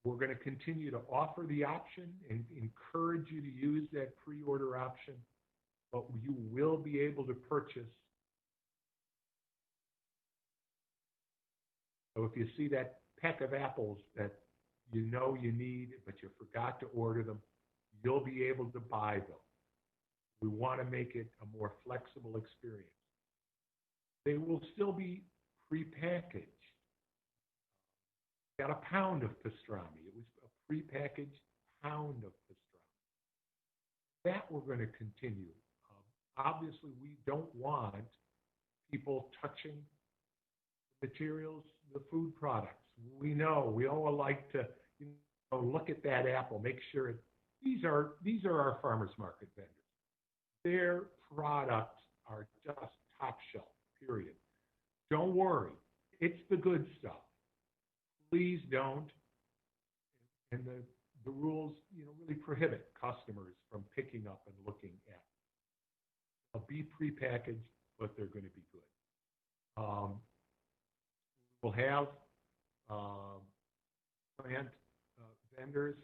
we're going to continue to offer the option and encourage you to use that pre-order option, but you will be able to purchase. So if you see that peck of apples that you know you need, but you forgot to order them, you'll be able to buy them. We want to make it a more flexible experience. They will still be prepackaged. Got a pound of pastrami. It was a prepackaged pound of pastrami. That we're going to continue. Obviously, we don't want people touching materials, the food products. We know we all like to, you know, look at that apple, make sure these are our farmers market vendors. Their products are just top shelf, period. Don't worry, it's the good stuff. Please don't. And the rules, you know, really prohibit customers from picking up and looking at. They'll be prepackaged, but they're going to be good. We'll have plant vendors.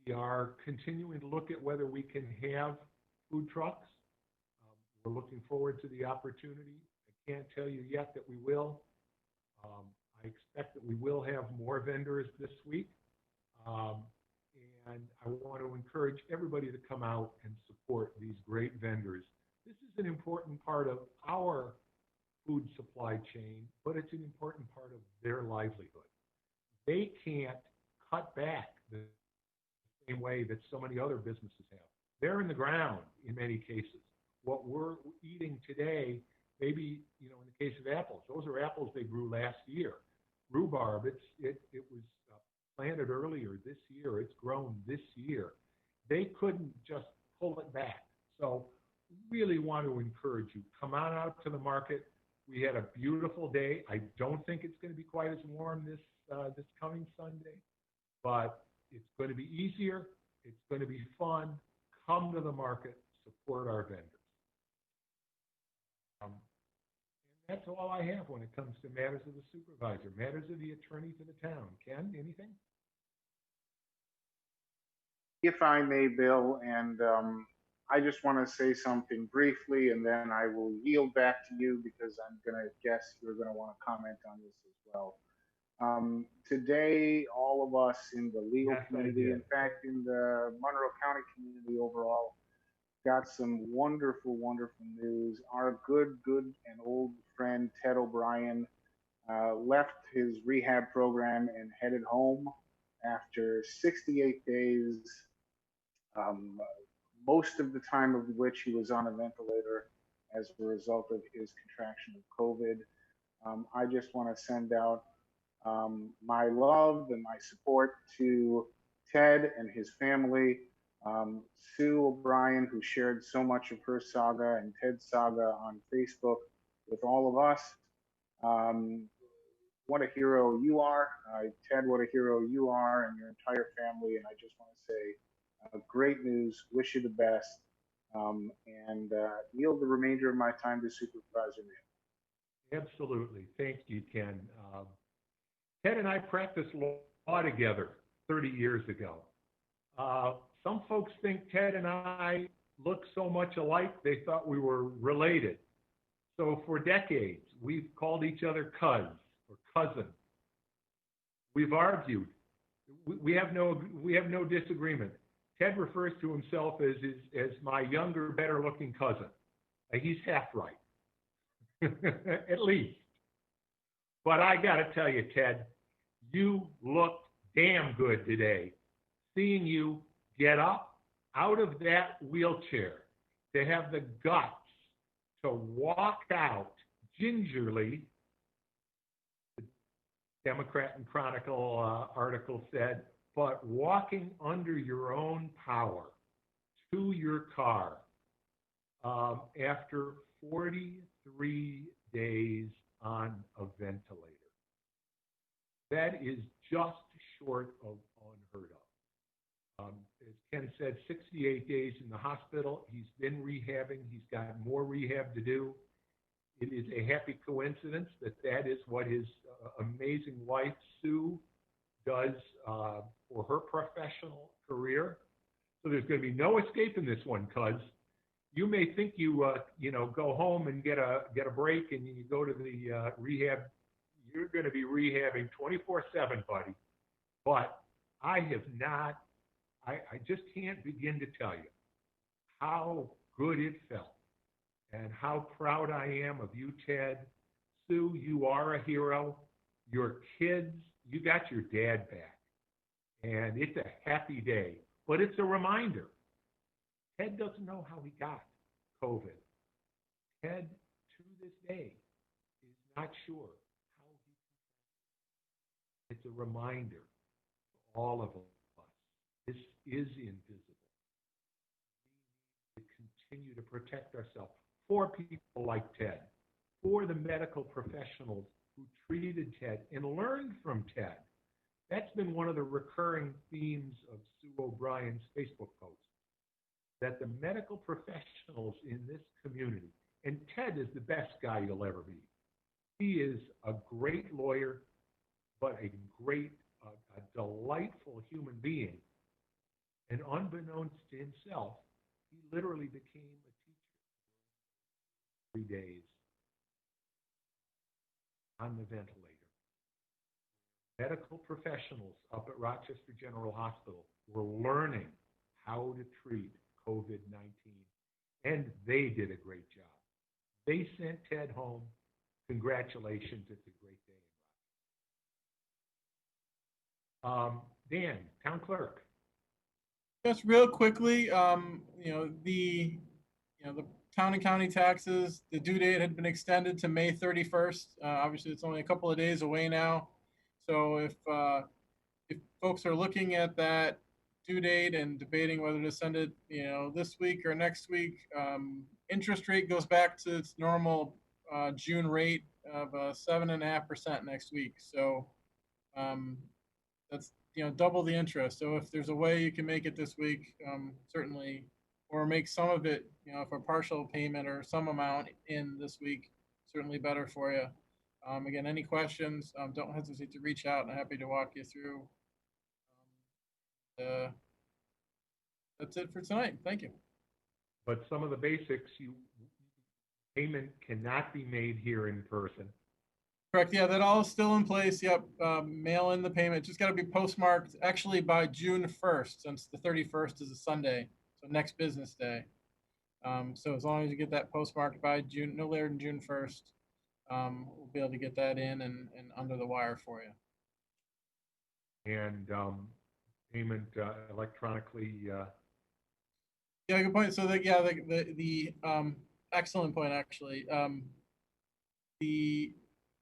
We are continuing to look at whether we can have food trucks. We're looking forward to the opportunity. I can't tell you yet that we will. I expect that we will have more vendors this week. And I want to encourage everybody to come out and support these great vendors. This is an important part of our food supply chain, but it's an important part of their livelihood. They can't cut back the same way that so many other businesses have. They're in the ground in many cases. What we're eating today, maybe, you know, in the case of apples, those are apples they grew last year. Rhubarb, it was planted earlier this year. It's grown this year. They couldn't just pull it back. So really want to encourage you, come on out to the market. We had a beautiful day. I don't think it's going to be quite as warm this coming Sunday, but it's going to be easier. It's going to be fun. Come to the market, support our vendors. And that's all I have when it comes to matters of the supervisor, matters of the attorney to the town. Ken, anything? If I may, Bill, and I just want to say something briefly, and then I will yield back to you because I'm going to guess you're going to want to comment on this as well. Today, all of us in the legal community, in fact, in the Monroe County community overall, got some wonderful, wonderful news. Our good and old friend Ted O'Brien left his rehab program and headed home after 68 days, most of the time of which he was on a ventilator as a result of his contraction of COVID. I just want to send out My love and my support to Ted and his family, Sue O'Brien, who shared so much of her saga and Ted's saga on Facebook with all of us. What a hero you are. Ted, what a hero you are, and your entire family. And I just want to say great news, wish you the best, and yield the remainder of my time to Supervisor Mann. Absolutely. Thank you, Ken. Ted and I practiced law together 30 years ago. Some folks think Ted and I look so much alike, they thought we were related. So for decades, we've called each other cuz or cousin. We've argued. We have no disagreement. Ted refers to himself as my younger, better looking cousin. He's half right, at least. But I got to tell you, Ted, you looked damn good today. Seeing you get up out of that wheelchair, to have the guts to walk out gingerly, the Democrat and Chronicle article said, but walking under your own power to your car after 43 days on a ventilator. That is just short of unheard of. As Ken said, 68 days in the hospital. He's been rehabbing. He's got more rehab to do. It is a happy coincidence that is what his amazing wife, Sue, does for her professional career. So there's going to be no escaping this one, cuz you may think you go home and get a break and you go to the rehab. You're going to be rehabbing 24/7, buddy. But I just can't begin to tell you how good it felt and how proud I am of you, Ted. Sue, you are a hero. Your kids, you got your dad back. And it's a happy day, but it's a reminder. Ted doesn't know how he got COVID. Ted, to this day, is not sure how he. It's a reminder to all of us. This is invisible. We need to continue to protect ourselves for people like Ted, for the medical professionals who treated Ted and learned from Ted. That's been one of the recurring themes of Sue O'Brien's Facebook post, that the medical professionals in this community, and Ted is the best guy you'll ever meet. He is a great lawyer, but a great, a delightful human being. And unbeknownst to himself, he literally became a teacher 3 days on the ventilator. Medical professionals up at Rochester General Hospital were learning how to treat COVID-19, and they did a great job. They sent Ted home. Congratulations, it's a great day. Dan, town clerk. Just real quickly, the town and county taxes, the due date had been extended to May 31st. Obviously, it's only a couple of days away now. So if folks are looking at that due date and debating whether to send it, this week or next week, interest rate goes back to its normal June rate of 7.5% next week. So that's double the interest. So if there's a way you can make it this week, certainly, or make some of it, for a partial payment or some amount in this week, certainly better for you. Again, any questions, don't hesitate to reach out. I'm happy to walk you through. That's it for tonight. Thank you. But some of the basics, payment cannot be made here in person. Correct. Yeah, that all is still in place. Yep. Mail in the payment. Just got to be postmarked actually by June 1st, since the 31st is a Sunday. So next business day. So as long as you get that postmarked by June, no later than June 1st, we'll be able to get that in and under the wire for you. And payment electronically. Yeah, good point. So the excellent point actually. The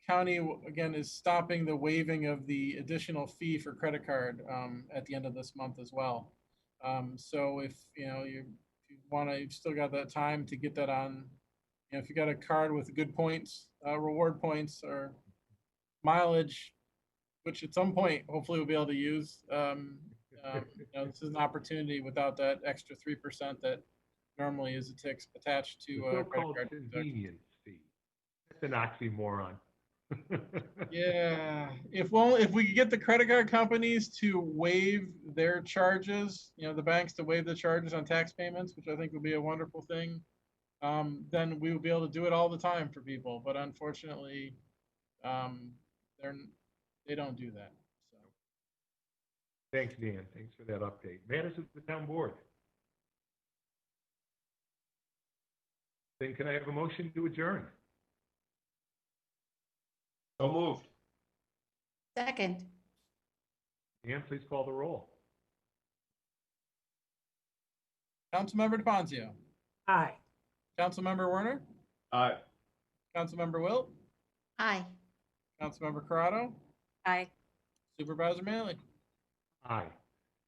county, again, is stopping the waiving of the additional fee for credit card at the end of this month as well. So if you want to, you've still got that time to get that on. If you got a card with good points, reward points or mileage, which at some point hopefully we'll be able to use. This is an opportunity without that extra 3% that normally is attached to The a credit so-called card. convenience fee. That's an oxymoron. Yeah, if we could get the credit card companies to waive their charges, the banks to waive the charges on tax payments, which I think would be a wonderful thing, then we would be able to do it all the time for people. But unfortunately, they don't do that. So. Thanks, Dan. Thanks for that update. Matters of the town board. Then can I have a motion to adjourn? So moved. Second. Dan, please call the roll. Councilmember DePonzio. Aye. Councilmember Werner. Aye. Councilmember Wilt. Aye. Councilmember Corrado. Aye. Supervisor Manley. Aye.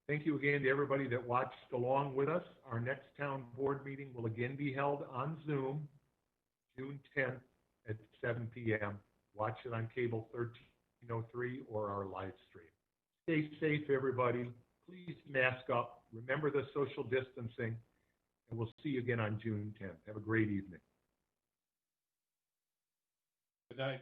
Thank you again to everybody that watched along with us. Our next town board meeting will again be held on Zoom, June 10th at 7 p.m. Watch it on cable 1303 or our live stream. Stay safe, everybody. Please mask up. Remember the social distancing. And we'll see you again on June 10th. Have a great evening. Good night.